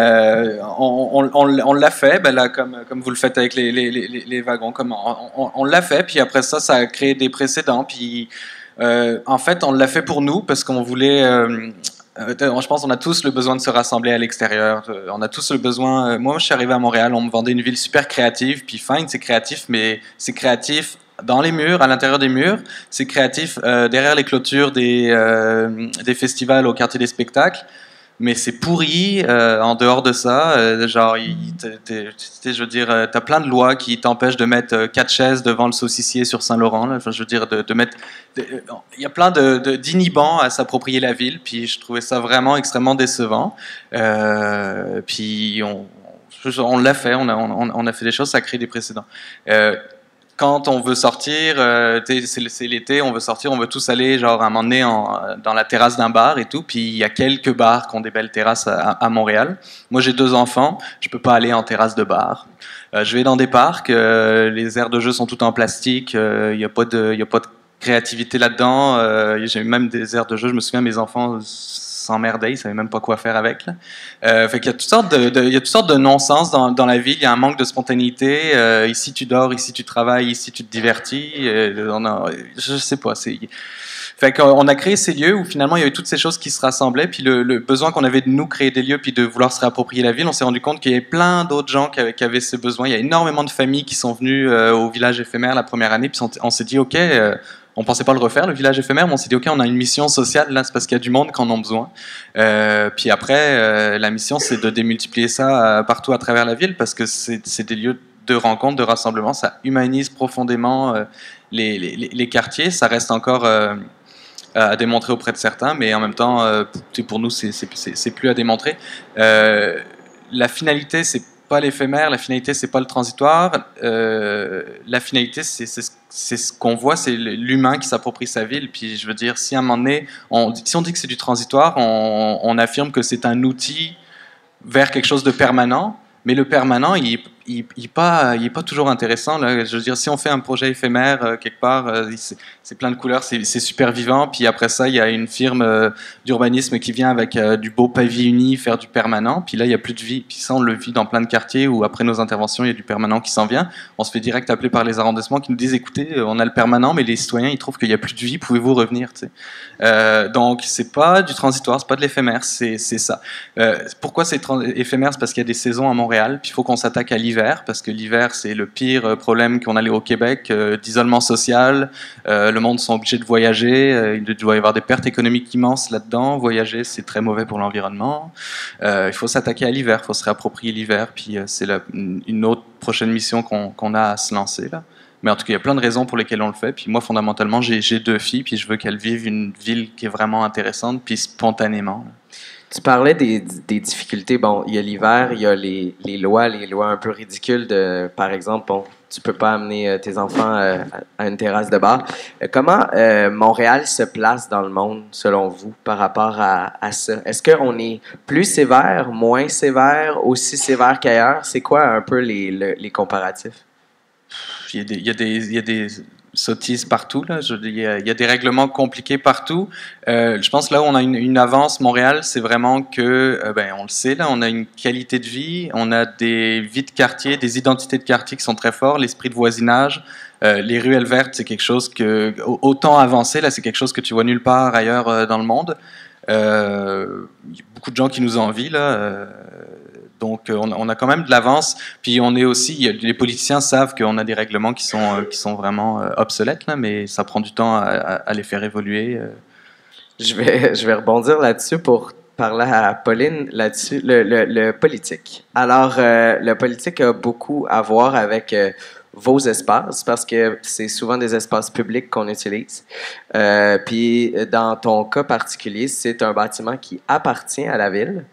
on l'a fait, là, comme vous le faites avec les wagons. On l'a fait, puis après ça, ça a créé des précédents. Puis en fait, on l'a fait pour nous parce qu'on voulait. Je pense qu'on a tous le besoin de se rassembler à l'extérieur. On a tous le besoin. Moi, je suis arrivé à Montréal, on me vendait une ville super créative. Puis fine, c'est créatif, mais c'est créatif dans les murs, à l'intérieur des murs. C'est créatif derrière les clôtures des festivals au quartier des spectacles. Mais c'est pourri en dehors de ça. Je veux dire, t'as plein de lois qui t'empêchent de mettre 4 chaises devant le saucissier sur Saint-Laurent. Là. Enfin, je veux dire, de mettre. Il y a plein d'inhibants à s'approprier la ville. Puis je trouvais ça vraiment extrêmement décevant. Puis on l'a fait. On a fait des choses, ça a créé des précédents. Quand on veut sortir, c'est l'été, on veut sortir, on veut tous aller genre à un moment donné dans la terrasse d'un bar et tout, puis il y a quelques bars qui ont des belles terrasses à Montréal. Moi j'ai 2 enfants, je peux pas aller en terrasse de bar. Je vais dans des parcs, les aires de jeu sont toutes en plastique, il y a pas de créativité là-dedans. J'ai même des aires de jeu, je me souviens mes enfants s'emmerdaient, ils savaient même pas quoi faire avec. Là. Fait qu'il y a toutes sortes de non-sens dans la ville. Il y a un manque de spontanéité. Ici tu dors, ici tu travailles, ici tu te divertis. Je sais pas. Fait qu'on a créé ces lieux où finalement il y avait toutes ces choses qui se rassemblaient. Puis le besoin qu'on avait de nous créer des lieux puis de vouloir se réapproprier la ville, on s'est rendu compte qu'il y avait plein d'autres gens qui avaient ce besoin. Il y a énormément de familles qui sont venues au village éphémère la première année. Puis on s'est dit ok. On pensait pas le refaire, le village éphémère, mais on s'est dit, OK, on a une mission sociale, là, c'est parce qu'il y a du monde qui en ont besoin. Puis après, la mission, c'est de démultiplier ça partout à travers la ville, parce que c'est des lieux de rencontre, de rassemblement, ça humanise profondément les quartiers, ça reste encore à démontrer auprès de certains, mais en même temps, pour nous, c'est plus à démontrer. La finalité, c'est pas l'éphémère, la finalité, c'est pas le transitoire. La finalité, c'est ce qu'on voit, c'est l'humain qui s'approprie sa ville. Puis je veux dire, si à un moment donné, si on dit que c'est du transitoire, on affirme que c'est un outil vers quelque chose de permanent, mais le permanent, il est pas toujours intéressant. Là. Je veux dire, si on fait un projet éphémère quelque part, c'est plein de couleurs, c'est super vivant. Puis après ça, il y a une firme d'urbanisme qui vient avec du beau pavé uni faire du permanent. Puis là, il y a plus de vie. Puis ça, on le vit dans plein de quartiers où après nos interventions, il y a du permanent qui s'en vient. On se fait direct appeler par les arrondissements qui nous disent, écoutez, on a le permanent, mais les citoyens, ils trouvent qu'il y a plus de vie. Pouvez-vous revenir, tu sais. Donc c'est pas du transitoire, c'est pas de l'éphémère, c'est ça. Pourquoi c'est éphémère? C'est parce qu'il y a des saisons à Montréal. Puis il faut qu'on s'attaque à l'hiver, parce que l'hiver, c'est le pire problème qu'on a au Québec, d'isolement social. Le monde sont obligés de voyager. Il doit y avoir des pertes économiques immenses là-dedans. Voyager, c'est très mauvais pour l'environnement. Il faut s'attaquer à l'hiver, il faut se réapproprier l'hiver. Puis c'est une autre prochaine mission qu'on a à se lancer là. Mais en tout cas, il y a plein de raisons pour lesquelles on le fait. Puis moi, fondamentalement, j'ai 2 filles, puis je veux qu'elles vivent une ville qui est vraiment intéressante, puis spontanément. Là. Tu parlais des difficultés. Bon, il y a l'hiver, il y a les lois un peu ridicules de, par exemple, bon, tu peux pas amener tes enfants à une terrasse de bar. Comment Montréal se place dans le monde, selon vous, par rapport à ça? Est-ce qu'on est plus sévère, moins sévère, aussi sévère qu'ailleurs? C'est quoi un peu les comparatifs? Il y a des sottises partout. Là. Il y a des règlements compliqués partout. Je pense que là où on a une avance, Montréal, c'est vraiment que, on le sait, là, on a une qualité de vie, on a des vies de quartier, des identités de quartier qui sont très forts, l'esprit de voisinage. Les ruelles vertes, c'est quelque chose que, autant avancé, là, c'est quelque chose que tu vois nulle part ailleurs dans le monde. Il y a beaucoup de gens qui nous envient, là. Donc, on a quand même de l'avance. Puis, on est aussi... Les politiciens savent qu'on a des règlements qui sont vraiment obsolètes, là, mais ça prend du temps à les faire évoluer. Je vais rebondir là-dessus pour parler à Pauline là-dessus. Le politique. Alors, le politique a beaucoup à voir avec vos espaces parce que c'est souvent des espaces publics qu'on utilise. Puis, dans ton cas particulier, c'est un bâtiment qui appartient à la ville.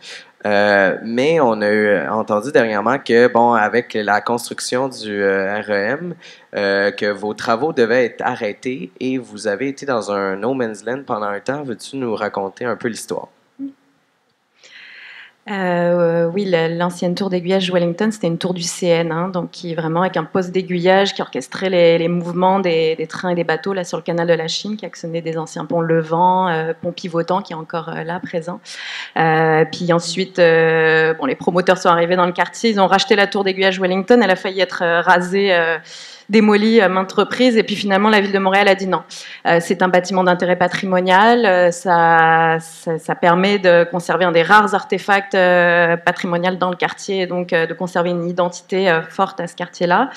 Mais on a entendu dernièrement que, bon, avec la construction du REM, que vos travaux devaient être arrêtés et vous avez été dans un no man's land pendant un temps. Veux-tu nous raconter un peu l'histoire? Oui, l'ancienne tour d'aiguillage Wellington, c'était une tour du CN, hein, donc qui vraiment avec un poste d'aiguillage qui orchestrait les mouvements des trains et des bateaux là sur le canal de la Chine, qui actionnait des anciens ponts levants, ponts pivotants qui est encore là présent. Puis ensuite, bon, les promoteurs sont arrivés dans le quartier, ils ont racheté la tour d'aiguillage Wellington, elle a failli être rasée. Démoli à maintes reprises, et puis finalement la ville de Montréal a dit non. C'est un bâtiment d'intérêt patrimonial, ça permet de conserver un des rares artefacts patrimoniaux dans le quartier, et donc de conserver une identité forte à ce quartier-là.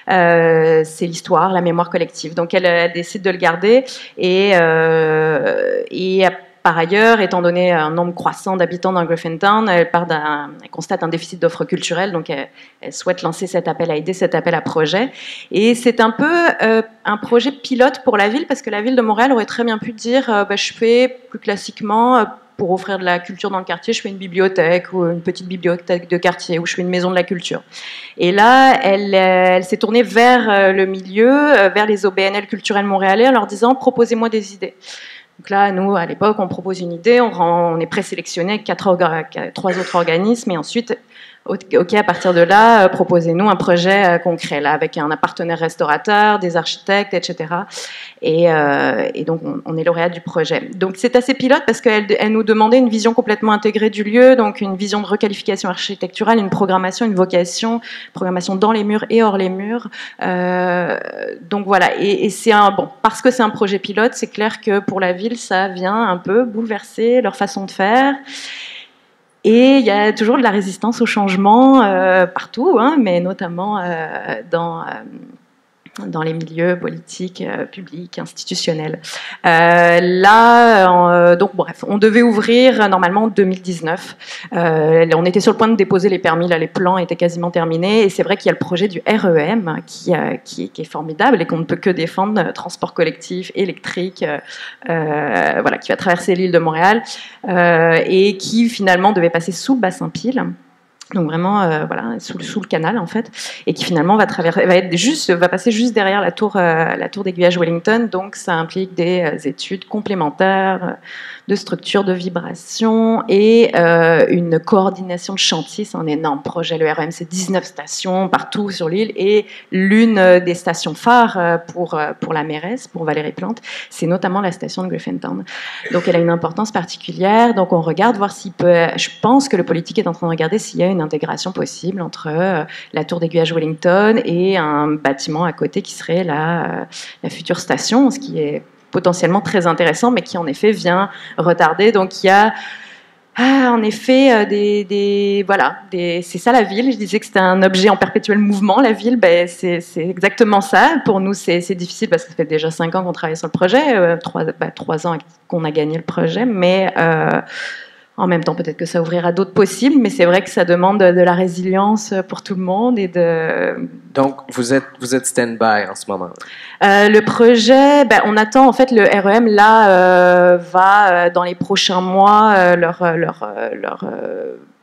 C'est l'histoire, la mémoire collective. Donc elle décide de le garder, et par ailleurs, étant donné un nombre croissant d'habitants dans Griffintown, elle constate un déficit d'offres culturelles, donc elle souhaite lancer cet appel à idées, cet appel à projet. Et c'est un peu un projet pilote pour la ville, parce que la ville de Montréal aurait très bien pu dire je fais plus classiquement, pour offrir de la culture dans le quartier, je fais une bibliothèque ou une petite bibliothèque de quartier, ou je fais une maison de la culture. Et là, elle s'est tournée vers le milieu, vers les OBNL culturels montréalais, en leur disant « proposez-moi des idées ». Donc là, nous, à l'époque, on propose une idée, on est présélectionné avec 3 autres organismes, et ensuite, OK, à partir de là, proposez-nous un projet concret, là, avec un partenaire restaurateur, des architectes, etc. Et donc, on est lauréat du projet. Donc, c'est assez pilote parce qu'elle nous demandait une vision complètement intégrée du lieu, donc une vision de requalification architecturale, une programmation, une vocation, programmation dans les murs et hors les murs. Donc, voilà. Et c'est parce que c'est un projet pilote, c'est clair que pour la ville, ça vient un peu bouleverser leur façon de faire. Et il y a toujours de la résistance au changement partout, hein, mais notamment dans les milieux politiques, publics, institutionnels. Donc bref, on devait ouvrir normalement en 2019. On était sur le point de déposer les permis, là, les plans étaient quasiment terminés, et c'est vrai qu'il y a le projet du REM qui est formidable et qu'on ne peut que défendre, transport collectif, électrique, voilà, qui va traverser l'île de Montréal, et qui finalement devait passer sous le bassin Peel. Donc vraiment, voilà, sous le canal en fait, et qui finalement va passer juste derrière la tour d'aiguillage Wellington. Donc ça implique des études complémentaires de structure, de vibration et une coordination de chantier. C'est un énorme projet. Le REM, c'est 19 stations partout sur l'île, et l'une des stations phares pour la mairesse, pour Valérie Plante, c'est notamment la station de Griffintown. Donc elle a une importance particulière. Donc on regarde voir je pense que le politique est en train de regarder s'il y a une intégration possible entre la tour d'aiguillage Wellington et un bâtiment à côté qui serait la future station, ce qui est potentiellement très intéressant, mais qui en effet vient retarder. Donc il y a en effet c'est ça la ville. Je disais que c'était un objet en perpétuel mouvement, la ville. C'est exactement ça. Pour nous, c'est difficile parce que ça fait déjà 5 ans qu'on travaille sur le projet, 3 ans qu'on a gagné le projet, mais en même temps, peut-être que ça ouvrira d'autres possibles, mais c'est vrai que ça demande de la résilience pour tout le monde et de... Donc, vous êtes stand-by en ce moment? Le projet, on attend, en fait, le REM, là, va, dans les prochains mois, leur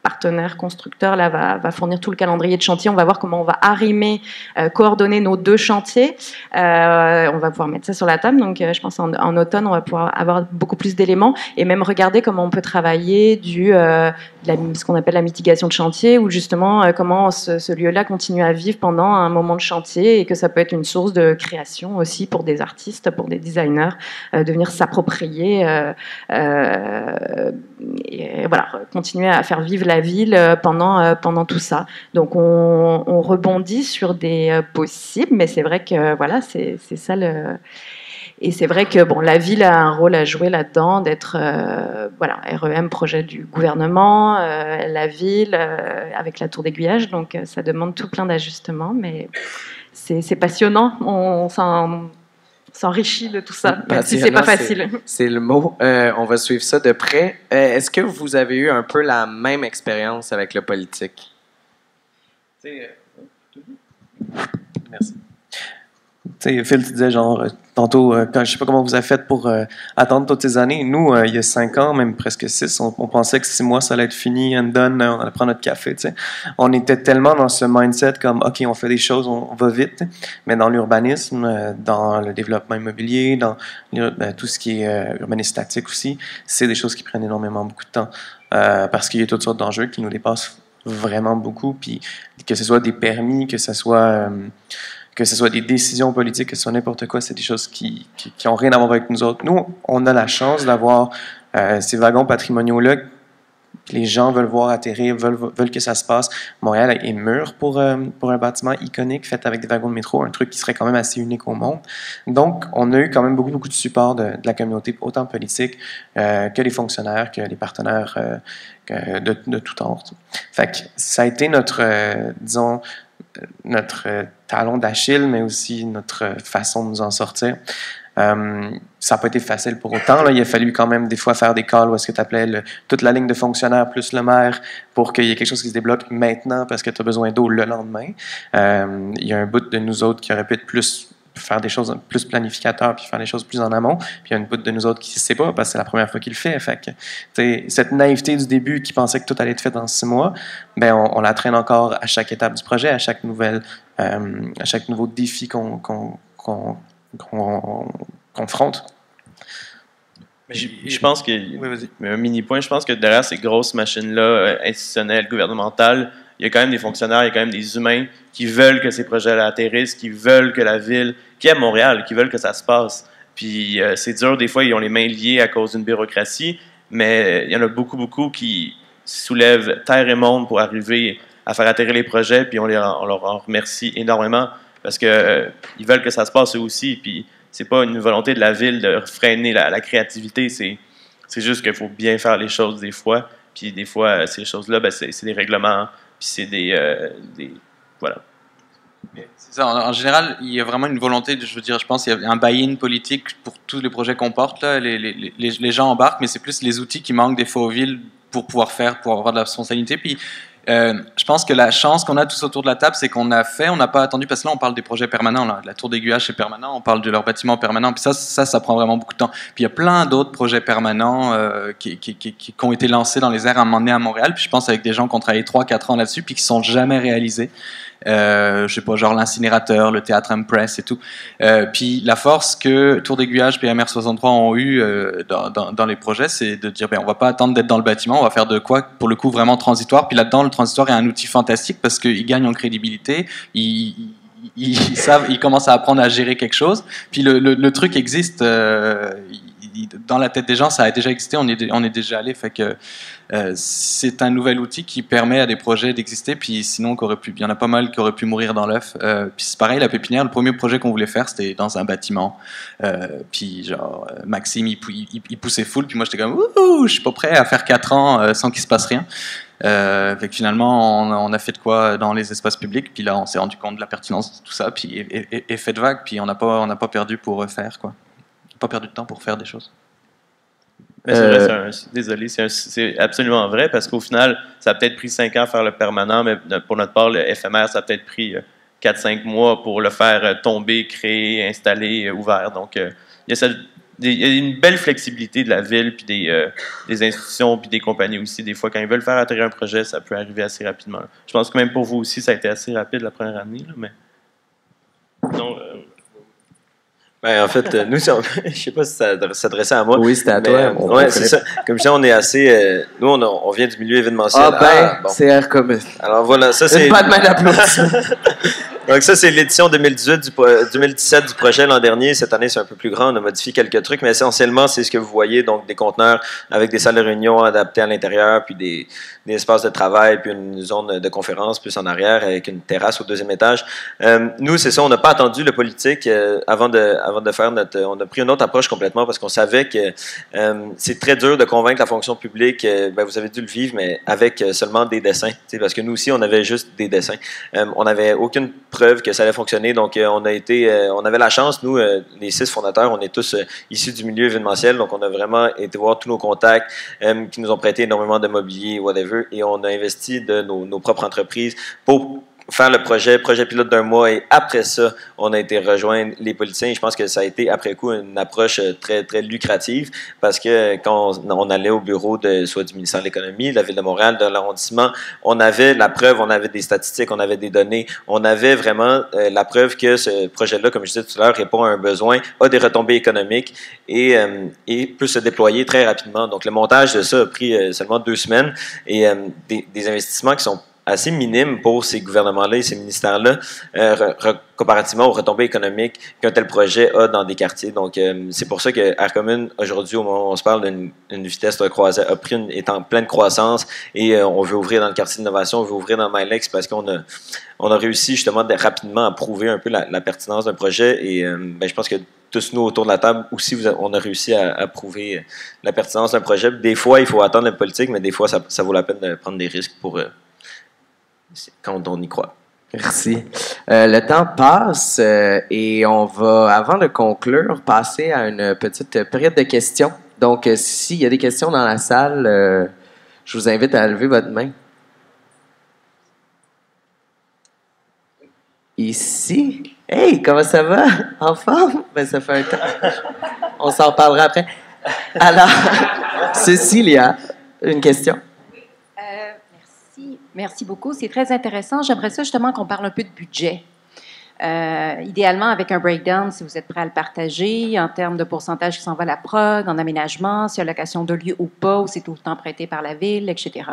partenaire constructeur là va fournir tout le calendrier de chantier. On va voir comment on va arrimer, coordonner nos 2 chantiers. On va pouvoir mettre ça sur la table. Donc, je pense en automne, on va pouvoir avoir beaucoup plus d'éléments et même regarder comment on peut travailler ce qu'on appelle la mitigation de chantier, ou justement comment ce lieu-là continue à vivre pendant un moment de chantier, et que ça peut être une source de création aussi pour des artistes, pour des designers, de venir s'approprier et voilà, continuer à faire vivre la ville pendant tout ça. Donc on rebondit sur des possibles, mais c'est vrai que voilà, c'est ça le... Et c'est vrai que bon, la ville a un rôle à jouer là-dedans, d'être voilà, REM, projet du gouvernement, la ville avec la tour d'aiguillage, donc ça demande tout plein d'ajustements, mais c'est passionnant, on s'enrichit de tout ça, même si c'est pas facile. C'est le mot. On va suivre ça de près. Est-ce que vous avez eu un peu la même expérience avec le politique? Merci. Tu sais, Phil, tu disais genre, tantôt, quand, je sais pas comment vous avez fait pour attendre toutes ces années. Nous, il y a 5 ans, même presque 6, on pensait que 6 mois, ça allait être fini, and done, on allait prendre notre café, tu sais. On était tellement dans ce mindset comme, OK, on fait des choses, on va vite, mais dans l'urbanisme, dans le développement immobilier, dans tout ce qui est urbanisme statique aussi, c'est des choses qui prennent énormément beaucoup de temps, parce qu'il y a toutes sortes d'enjeux qui nous dépassent vraiment beaucoup, puis que ce soit des permis, que ce soit des décisions politiques, que ce soit n'importe quoi, c'est des choses qui ont rien à voir avec nous autres. Nous, on a la chance d'avoir ces wagons patrimoniaux-là. Les gens veulent voir atterrir, veulent que ça se passe. Montréal est mûr pour un bâtiment iconique fait avec des wagons de métro, un truc qui serait quand même assez unique au monde. Donc, on a eu quand même beaucoup de support de la communauté, autant politique que les fonctionnaires, que les partenaires de tout ordre. Fait que ça a été notre, disons, notre talon d'Achille, mais aussi notre façon de nous en sortir. Ça n'a pas été facile pour autant. Là. Il a fallu quand même des fois faire des calls où est-ce que tu appelais toute la ligne de fonctionnaires plus le maire pour qu'il y ait quelque chose qui se débloque maintenant parce que tu as besoin d'eau le lendemain. Il y a un bout de nous autres qui aurait pu être plus faire des choses plus planificateurs puis faire des choses plus en amont. Puis il y a une bout de nous autres qui ne sait pas parce que c'est la première fois qu'il le fait. Fait que, cette naïveté du début qui pensait que tout allait être fait dans 6 mois, ben on la traîne encore à chaque étape du projet, à chaque nouveau défi qu'on confronte. Je pense que, oui, un mini-point, je pense que derrière ces grosses machines-là, institutionnelles, gouvernementales, il y a quand même des fonctionnaires, il y a quand même des humains qui veulent que ces projets-là atterrissent, qui veulent que la ville, qui aiment Montréal, qui veulent que ça se passe. Puis c'est dur, des fois, ils ont les mains liées à cause d'une bureaucratie, mais il y en a beaucoup qui soulèvent terre et monde pour arriver à faire atterrir les projets, puis on leur en remercie énormément parce que ils veulent que ça se passe eux aussi, puis c'est pas une volonté de la ville de freiner la créativité, c'est juste qu'il faut bien faire les choses des fois, puis des fois, ces choses-là, ben, c'est des règlements, puis c'est voilà. C'est ça. En général, il y a vraiment une volonté, je veux dire, je pense qu'il y a un buy-in politique pour tous les projets qu'on porte, là. Les gens embarquent, mais c'est plus les outils qui manquent des fois aux villes pour pouvoir avoir de la responsabilité, puis je pense que la chance qu'on a tous autour de la table, c'est qu'on n'a pas attendu, parce que là, on parle des projets permanents, là, la tour d'aiguillage, c'est permanent, on parle de leur bâtiment permanent, puis ça prend vraiment beaucoup de temps. Puis il y a plein d'autres projets permanents qui ont été lancés dans les airs à un moment donné à Montréal, puis je pense avec des gens qui ont travaillé 3-4 ans là-dessus, puis qui ne sont jamais réalisés. Je sais pas, genre l'incinérateur, le théâtre Impress et tout. Puis la force que Tour d'aiguillage, PMR 63 ont eu dans les projets, c'est de dire, ben, on va pas attendre d'être dans le bâtiment, on va faire de quoi, pour le coup, vraiment transitoire. Puis là-dedans, le transitoire est un outil fantastique parce qu'il gagne en crédibilité, ils commencent à apprendre à gérer quelque chose. Puis le truc existe, dans la tête des gens, ça a déjà existé, on est déjà allé, fait que c'est un nouvel outil qui permet à des projets d'exister, puis sinon, il y en a pas mal qui auraient pu mourir dans l'œuf. Puis c'est pareil, la pépinière, le premier projet qu'on voulait faire, c'était dans un bâtiment. Puis genre, Maxime, il poussait full, puis moi j'étais comme, ouh, je suis pas prêt à faire 4 ans sans qu'il se passe rien. Fait que finalement, on a fait de quoi dans les espaces publics, puis là, on s'est rendu compte de la pertinence de tout ça, puis effet de vague, puis on n'a pas perdu pour refaire, quoi. Pas perdu de temps pour faire des choses. Mais c'est vrai, désolé, c'est absolument vrai, parce qu'au final, ça a peut-être pris 5 ans à faire le permanent, mais pour notre part, le éphémère, ça a peut-être pris 4-5 mois pour le faire tomber, créer, installer, ouvert. Donc, il y a une belle flexibilité de la ville, puis des institutions, puis des compagnies aussi. Des fois, quand ils veulent faire atterrir un projet, ça peut arriver assez rapidement. Je pense que même pour vous aussi, ça a été assez rapide la première année, là, mais... Non, ben, en fait, nous, je sais pas si ça s'adressait à moi. Oui, c'était à toi. Ouais, c'est ça. Comme je disais, on est assez... nous, on vient du milieu événementiel. Bon. C'est RCOM. Alors voilà, ça c'est... Pas de mal d'applaudissements. Donc ça, c'est l'édition 2017 du projet l'an dernier. Cette année, c'est un peu plus grand. On a modifié quelques trucs, mais essentiellement, c'est ce que vous voyez, donc des conteneurs avec des salles de réunion adaptées à l'intérieur, puis des espaces de travail, puis une zone de conférence plus en arrière avec une terrasse au deuxième étage. Nous, c'est ça, on n'a pas attendu le politique avant de faire on a pris une autre approche complètement parce qu'on savait que c'est très dur de convaincre la fonction publique. Vous avez dû le vivre, mais avec seulement des dessins. Parce que nous aussi, on avait juste des dessins. On n'avait aucune preuve que ça allait fonctionner. Donc, on avait la chance, nous, les 6 fondateurs, on est tous issus du milieu événementiel. Donc, on a vraiment été voir tous nos contacts qui nous ont prêté énormément de mobilier, whatever, et on a investi de nos propres entreprises pour faire le projet pilote d'1 mois, et après ça, on a été rejoindre les politiciens. Et je pense que ça a été, après coup, une approche très, très lucrative parce que quand on allait au bureau soit du ministère de l'Économie, de la Ville de Montréal, de l'arrondissement, on avait la preuve, on avait des statistiques, on avait des données, on avait vraiment la preuve que ce projet-là, comme je disais tout à l'heure, répond à un besoin, a des retombées économiques et peut se déployer très rapidement. Donc, le montage de ça a pris seulement 2 semaines et des investissements qui sont assez minime pour ces gouvernements-là et ces ministères-là, comparativement aux retombées économiques qu'un tel projet a dans des quartiers. Donc, c'est pour ça que Air Commune, aujourd'hui, au moment où on se parle d'une vitesse de croisière, est en pleine croissance et on veut ouvrir dans le quartier d'innovation, on veut ouvrir dans Milex parce qu'on a réussi justement rapidement à prouver un peu la pertinence d'un projet et je pense que tous nous autour de la table aussi, on a réussi à prouver la pertinence d'un projet. Des fois, il faut attendre la politique, mais des fois, ça vaut la peine de prendre des risques pour quand on y croit. Merci. Le temps passe et on va, avant de conclure, passer à une petite période de questions. Donc, s'il y a des questions dans la salle, je vous invite à lever votre main. Ici. Hey, comment ça va? En forme? Ben, ça fait un temps. On s'en reparlera après. Alors, Cécilia, une question? Merci beaucoup. C'est très intéressant. J'aimerais ça justement qu'on parle un peu de budget. Idéalement, avec un breakdown, si vous êtes prêt à le partager, en termes de pourcentage qui s'en va à la prog, en aménagement, si y a location de lieu ou pas, ou c'est tout le temps prêté par la ville, etc.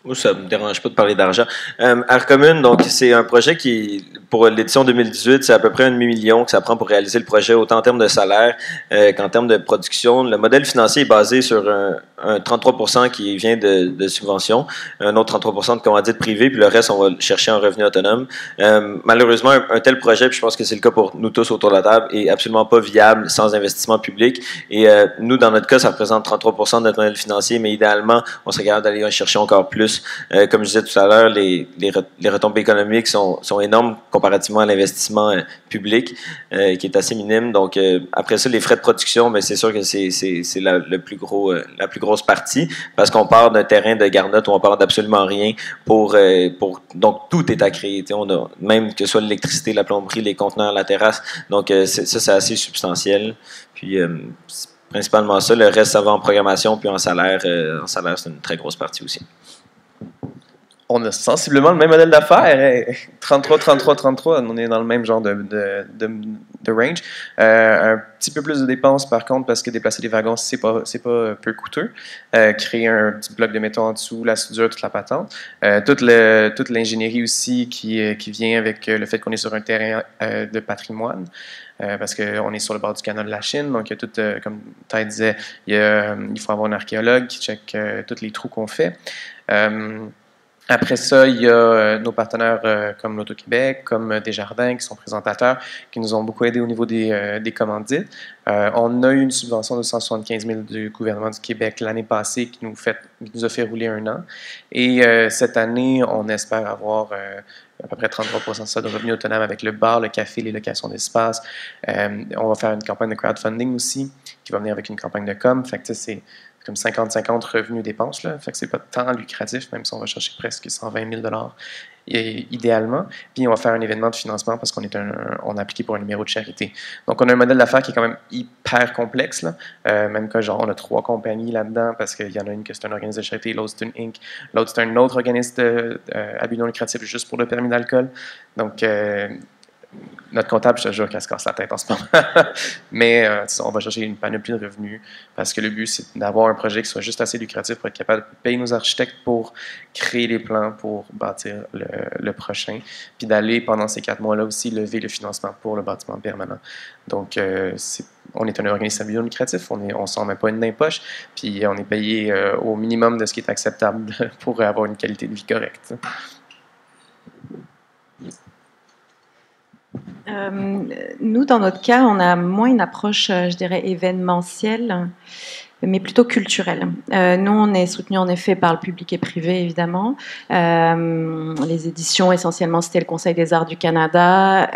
Moi, ça ne me dérange pas de parler d'argent. Air Commune, donc, c'est un projet qui, pour l'édition 2018, c'est à peu près 1 million que ça prend pour réaliser le projet, autant en termes de salaire qu'en termes de production. Le modèle financier est basé sur un 33% qui vient de subventions, un autre 33% de commandite privée, puis le reste, on va le chercher en revenu autonome. Malheureusement, un tel projet, puis je pense que c'est le cas pour nous tous autour de la table, est absolument pas viable sans investissement public. Et nous, dans notre cas, ça représente 33% de notre modèle financier, mais idéalement, on serait capable d'aller en chercher encore plus. Comme je disais tout à l'heure, les retombées économiques sont énormes comparativement à l'investissement public, qui est assez minime. Donc, après ça, les frais de production, mais c'est sûr que c'est la plus grosse partie, parce qu'on part d'un terrain de garnotte où on part d'absolument rien donc tout est à créer. On a même que ce soit l'électricité, la plomberie, les conteneurs, la terrasse. Donc, c'est assez substantiel. Puis, principalement ça. Le reste, ça va en programmation, puis en salaire. En salaire, c'est une très grosse partie aussi. On a sensiblement le même modèle d'affaires. 33, 33, 33, on est dans le même genre de range. Un petit peu plus de dépenses, par contre, parce que déplacer des wagons, c'est pas peu coûteux. Créer un petit bloc de métaux en dessous, la soudure, toute la patente. Toute l'ingénierie aussi qui vient avec le fait qu'on est sur un terrain de patrimoine. Parce qu'on est sur le bord du canal de la Chine, donc il y a tout, comme Ty disait, il faut avoir un archéologue qui check tous les trous qu'on fait. Après ça, il y a nos partenaires comme l'Auto-Québec, comme Desjardins, qui sont présentateurs, qui nous ont beaucoup aidés au niveau des commandites. On a eu une subvention de 175 000 du gouvernement du Québec l'année passée qui nous a fait rouler 1 an. Et cette année, on espère avoir à peu près 33% de ça de revenus autonomes avec le bar, le café, les locations d'espace. On va faire une campagne de crowdfunding aussi, qui va venir avec une campagne de com. Fait que c'est comme 50-50 revenus-dépenses. Fait que c'est pas tant lucratif, même si on va chercher presque 120 000 idéalement. Puis on va faire un événement de financement parce qu'on a appliqué pour un numéro de charité. Donc on a un modèle d'affaires qui est quand même hyper complexe. Même que genre on a 3 compagnies là-dedans parce qu'il y en a une qui c'est un organisme de charité, l'autre c'est une Inc., l'autre c'est un autre organisme à but non lucratif juste pour le permis d'alcool. Donc notre comptable, je te jure qu'elle se casse la tête en ce moment. Mais on va chercher une panoplie de revenus parce que le but, c'est d'avoir un projet qui soit juste assez lucratif pour être capable de payer nos architectes pour créer les plans pour bâtir le prochain, puis d'aller pendant ces 4 mois-là aussi lever le financement pour le bâtiment permanent. Donc, on est un organisme à but non lucratif, on ne s'en met pas une main poche, puis on est payé au minimum de ce qui est acceptable pour avoir une qualité de vie correcte. Nous, dans notre cas, on a moins une approche, je dirais, événementielle, mais plutôt culturelle. Nous, on est soutenu en effet par le public et privé, évidemment. Les éditions, essentiellement, c'était le Conseil des arts du Canada,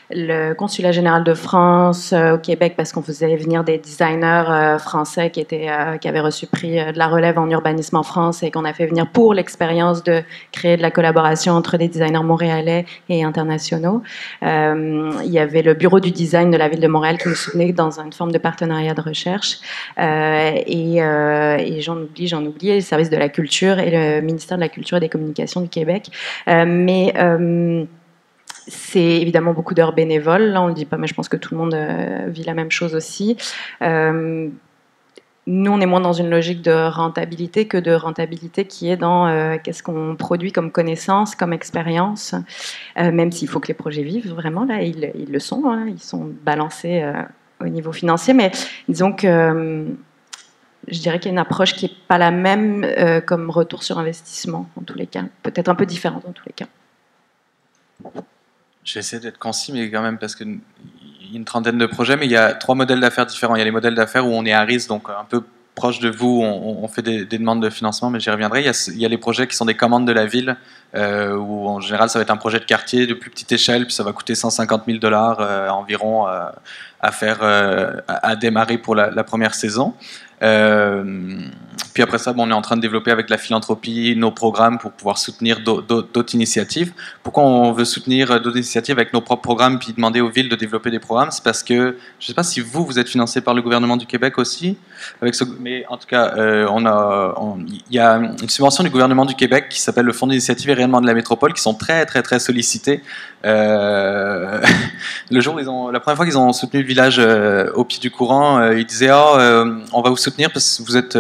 le Consulat général de France au Québec, parce qu'on faisait venir des designers français qui avaient reçu prix de la relève en urbanisme en France et qu'on a fait venir pour l'expérience de créer de la collaboration entre des designers montréalais et internationaux. Il y avait le bureau du design de la ville de Montréal qui nous soutenait dans une forme de partenariat de recherche. Et j'en oublie, le service de la culture et le ministère de la Culture et des Communications du Québec. C'est évidemment beaucoup d'heures bénévoles. Là, on ne le dit pas, mais je pense que tout le monde vit la même chose aussi. Nous, on est moins dans une logique de rentabilité que de rentabilité qui est dans qu'est-ce qu'on produit comme connaissance, comme expérience, même s'il faut que les projets vivent vraiment. Là, ils le sont. Hein, ils sont balancés au niveau financier, mais disons que je dirais qu'il y a une approche qui n'est pas la même comme retour sur investissement, en tous les cas. Peut-être un peu différente, en tous les cas. Je vais essayer d'être concis, mais quand même, parce qu'il y a une trentaine de projets, mais il y a 3 modèles d'affaires différents. Il y a les modèles d'affaires où on est à risque, donc un peu proche de vous, on fait des demandes de financement, mais j'y reviendrai. Il y a les projets qui sont des commandes de la ville, où en général, ça va être un projet de quartier de plus petite échelle, puis ça va coûter 150 000 $ environ à démarrer pour la première saison. Puis après ça, on est en train de développer avec la philanthropie nos programmes pour pouvoir soutenir d'autres initiatives. Pourquoi on veut soutenir d'autres initiatives avec nos propres programmes puis demander aux villes de développer des programmes? C'est parce que, je ne sais pas si vous êtes financé par le gouvernement du Québec aussi, mais en tout cas, il y a une subvention du gouvernement du Québec qui s'appelle le Fonds d'initiative et rayonnement de la métropole qui sont très, très, très sollicités. La première fois qu'ils ont soutenu le village au pied du courant, ils disaient on va vous soutenir parce que vous êtes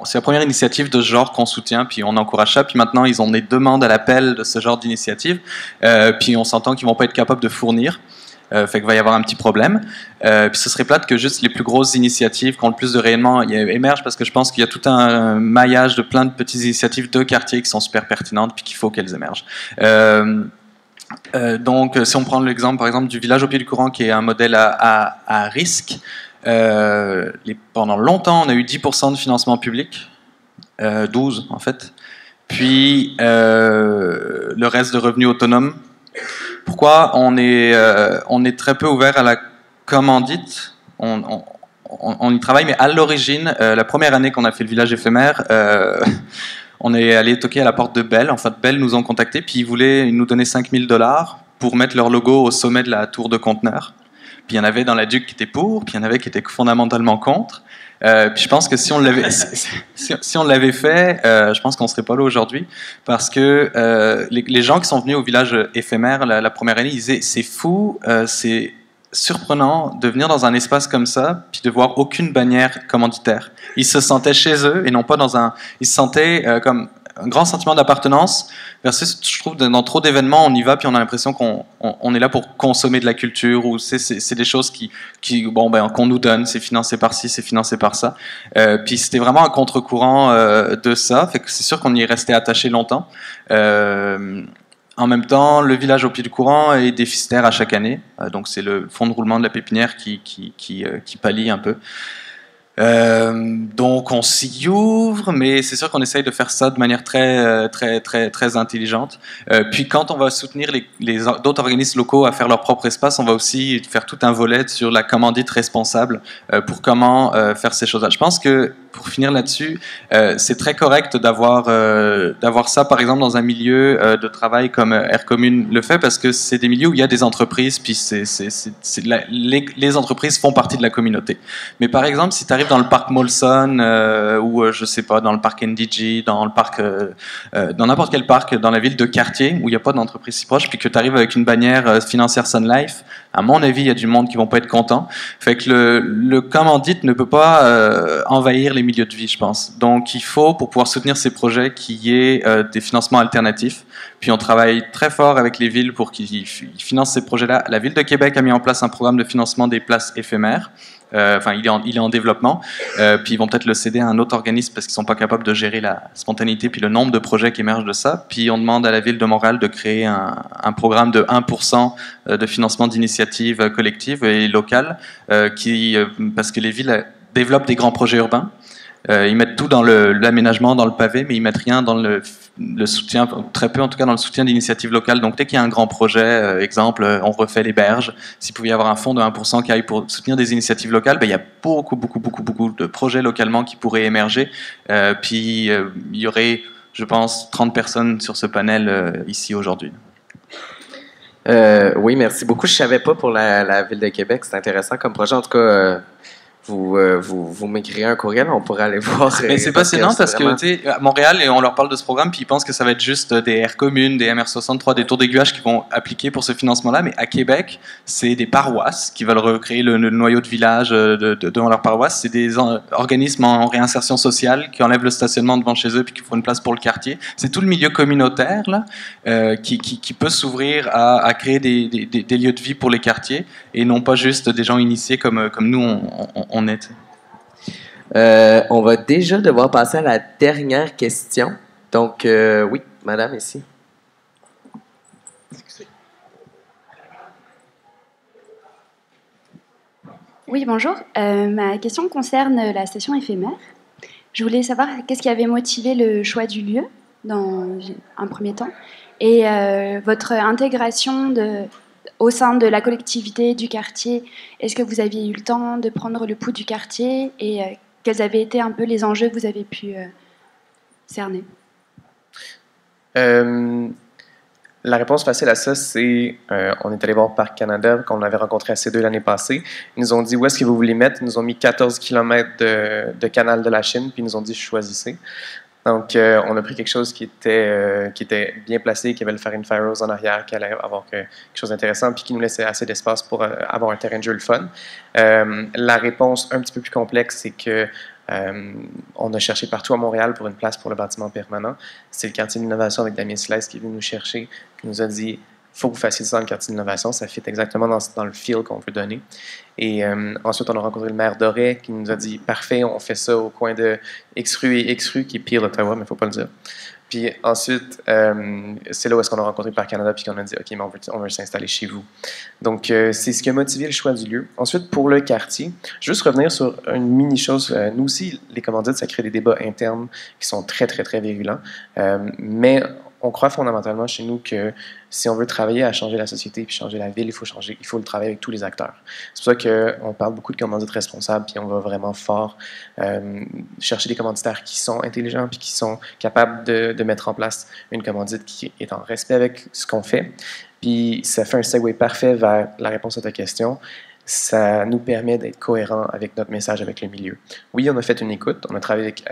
c'est la première initiative de ce genre qu'on soutient, puis on encourage ça, puis maintenant ils ont des demandes à l'appel de ce genre d'initiative, puis on s'entend qu'ils vont pas être capables de fournir, fait qu'il va y avoir un petit problème, puis ce serait plate que juste les plus grosses initiatives qui ont le plus de rayonnement émergent, parce que je pense qu'il y a tout un maillage de plein de petites initiatives de quartier qui sont super pertinentes, puis qu'il faut qu'elles émergent. Donc si on prend l'exemple par exemple du village au pied du courant qui est un modèle à risque, pendant longtemps, on a eu 10% de financement public, 12 en fait, puis le reste de revenus autonomes. Pourquoi on est très peu ouvert à la commandite? On y travaille, mais à l'origine, la première année qu'on a fait le village éphémère, on est allé toquer à la porte de Bell. En fait, Bell nous ont contactés, puis ils voulaient nous donner 5 000 $ pour mettre leur logo au sommet de la tour de conteneur. Puis il y en avait dans la DUC qui étaient pour, puis il y en avait qui étaient fondamentalement contre. Puis je pense que si on l'avait fait, je pense qu'on serait pas là aujourd'hui, parce que les gens qui sont venus au village éphémère la première année, ils disaient c'est fou, c'est surprenant de venir dans un espace comme ça, puis de voir aucune bannière commanditaire. Ils se sentaient chez eux et non pas ils se sentaient comme un grand sentiment d'appartenance, versus, je trouve, dans trop d'événements, on y va, puis on a l'impression qu'on est là pour consommer de la culture, ou c'est des choses qu'on nous donne, c'est financé par ci, c'est financé par ça. Puis c'était vraiment un contre-courant de ça, fait que c'est sûr qu'on y est resté attaché longtemps. En même temps, le village au pied du courant est déficitaire à chaque année, donc c'est le fonds de roulement de la pépinière qui pallie un peu. Donc on s'y ouvre, mais c'est sûr qu'on essaye de faire ça de manière très intelligente. Puis quand on va soutenir d'autres organismes locaux à faire leur propre espace, on va aussi faire tout un volet sur la commandite responsable pour comment faire ces choses-là. Je pense que pour finir là-dessus, c'est très correct d'avoir ça, par exemple, dans un milieu de travail comme Air Commune le fait, parce que c'est des milieux où il y a des entreprises, puis les entreprises font partie de la communauté. Mais par exemple, si tu arrives dans le parc Molson, ou je sais pas, dans le parc NDG, dans le parc, dans n'importe quel parc dans la ville de quartier où il n'y a pas d'entreprise si proche, puis que tu arrives avec une bannière financière Sun Life, à mon avis, il y a du monde qui vont pas être contents. Fait que le commandite ne peut pas envahir les milieux de vie, je pense. Donc, il faut, pour pouvoir soutenir ces projets, qu'il y ait des financements alternatifs. Puis, on travaille très fort avec les villes pour qu'ils financent ces projets-là. La ville de Québec a mis en place un programme de financement des places éphémères. Enfin, il est en développement. Puis ils vont peut-être le céder à un autre organisme parce qu'ils sont pas capables de gérer la spontanéité puis le nombre de projets qui émergent de ça. Puis on demande à la ville de Montréal de créer un programme de 1% de financement d'initiatives collectives et locales parce que les villes développent des grands projets urbains. Ils mettent tout dans l'aménagement, dans le pavé, mais ils mettent rien dans le soutien, très peu en tout cas dans le soutien d'initiatives locales. Donc dès qu'il y a un grand projet, exemple, on refait les berges, s'il pouvait y avoir un fonds de 1% qui aille pour soutenir des initiatives locales, ben, il y a beaucoup de projets localement qui pourraient émerger. Puis il y aurait, je pense, 30 personnes sur ce panel ici aujourd'hui. Oui, merci beaucoup. Je ne savais pas pour la Ville de Québec. C'est intéressant comme projet. En tout cas, vous m'écrirez un courriel, on pourrait aller voir. Mais c'est passionnant parce que, tu sais, à Montréal, on leur parle de ce programme, puis ils pensent que ça va être juste des Air Communes, des MR63, des tours d'aiguillage qui vont appliquer pour ce financement-là. Mais à Québec, c'est des paroisses qui veulent recréer le noyau de village devant leur paroisse. C'est des organismes en réinsertion sociale qui enlèvent le stationnement devant chez eux puis qui font une place pour le quartier. C'est tout le milieu communautaire là, qui peut s'ouvrir à créer des lieux de vie pour les quartiers et non pas juste des gens initiés comme nous on est. On va déjà devoir passer à la dernière question. Donc, oui, madame, ici. Oui, bonjour. Ma question concerne la station éphémère. Je voulais savoir qu'est-ce qui avait motivé le choix du lieu dans un premier temps et votre intégration au sein de la collectivité du quartier. Est-ce que vous aviez eu le temps de prendre le pouls du quartier et quels avaient été un peu les enjeux que vous avez pu cerner? La réponse facile à ça, c'est on est allé voir Parc Canada, qu'on avait rencontré à C2 l'année passée. Ils nous ont dit où est-ce que vous voulez mettre. Ils nous ont mis 14 km de canal de la Chine, puis ils nous ont dit choisissez. Donc, on a pris quelque chose qui était bien placé, qui avait le Farine Farrows en arrière, qui allait avoir quelque chose d'intéressant, puis qui nous laissait assez d'espace pour avoir un terrain de jeu le fun. La réponse un petit peu plus complexe, c'est que on a cherché partout à Montréal pour une place pour le bâtiment permanent. C'est le quartier d'innovation avec Damien Silas qui est venu nous chercher, qui nous a dit il faut que vous fassiez ça dans le quartier d'innovation, ça fit exactement dans le feel qu'on veut donner. Et ensuite, on a rencontré le maire Doré qui nous a dit parfait, on fait ça au coin de X-Rue et X-Rue, qui est pire d'Ottawa, mais il ne faut pas le dire. Puis ensuite, c'est là où est-ce qu'on a rencontré Parc Canada, puis qu'on a dit ok, mais on veut s'installer chez vous. Donc, c'est ce qui a motivé le choix du lieu. Ensuite, pour le quartier, juste revenir sur une mini-chose. Nous aussi, les commandites, ça crée des débats internes qui sont très, très, très virulents. Mais on croit fondamentalement chez nous que si on veut travailler à changer la société puis changer la ville, il faut le travailler avec tous les acteurs. C'est pour ça qu'on parle beaucoup de commandites responsables puis on va vraiment fort chercher des commanditaires qui sont intelligents puis qui sont capables de mettre en place une commandite qui est en respect avec ce qu'on fait. Puis ça fait un segue parfait vers la réponse à ta question. Ça nous permet d'être cohérents avec notre message avec le milieu. Oui, on a fait une écoute. On a travaillé avec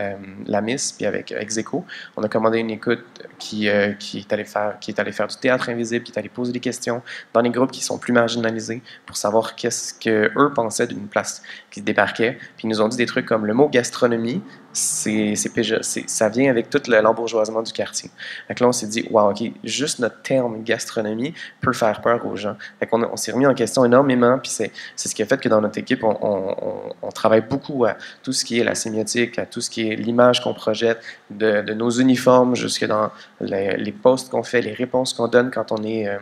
la Miss puis avec Execo. On a commandé une écoute qui est allée faire du théâtre invisible, qui est allée poser des questions dans les groupes qui sont plus marginalisés pour savoir qu'est-ce qu'eux pensaient d'une place qui débarquait. Puis ils nous ont dit des trucs comme le mot gastronomie, ça vient avec tout l'embourgeoisement du quartier. Donc là, on s'est dit, wow, OK, juste notre terme gastronomie peut faire peur aux gens. Fait qu'on on s'est remis en question énormément, puis c'est ce qui a fait que dans notre équipe, on travaille beaucoup à tout ce qui est la sémiotique, à tout ce qui est l'image qu'on projette, de nos uniformes jusque dans les posts qu'on fait, les réponses qu'on donne quand il y a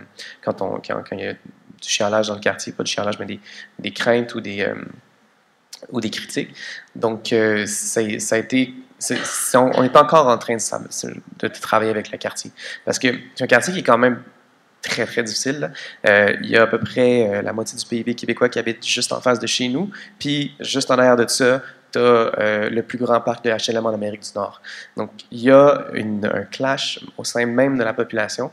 du chialage dans le quartier, pas du chialage, mais des craintes ou des critiques. Donc, ça a été... on est encore en train de travailler avec le quartier. Parce que c'est un quartier qui est quand même très, très difficile. Il y a à peu près la moitié du PIB québécois qui habite juste en face de chez nous. Puis, juste en arrière de ça, tu as le plus grand parc de HLM en Amérique du Nord. Donc, il y a un clash au sein même de la population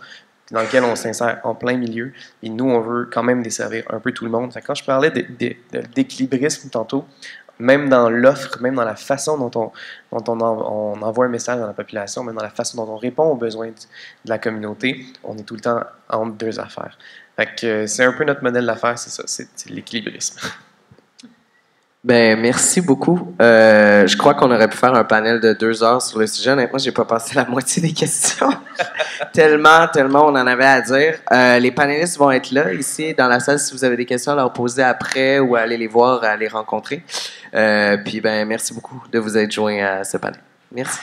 dans lequel on s'insère en plein milieu. Et nous, on veut quand même desservir un peu tout le monde. Quand je parlais d'équilibrisme tantôt, même dans l'offre, même dans la façon dont on envoie un message dans la population, même dans la façon dont on répond aux besoins de la communauté, on est tout le temps entre deux affaires. Fait que c'est un peu notre modèle d'affaires, c'est ça, c'est l'équilibrisme. Ben, merci beaucoup. Je crois qu'on aurait pu faire un panel de 2 heures sur le sujet. Honnêtement, j'ai pas passé la moitié des questions. tellement on en avait à dire. Les panélistes vont être là, ici, dans la salle, si vous avez des questions à leur poser après ou à aller les voir, à les rencontrer. Puis, ben, merci beaucoup de vous être joints à ce panel. Merci.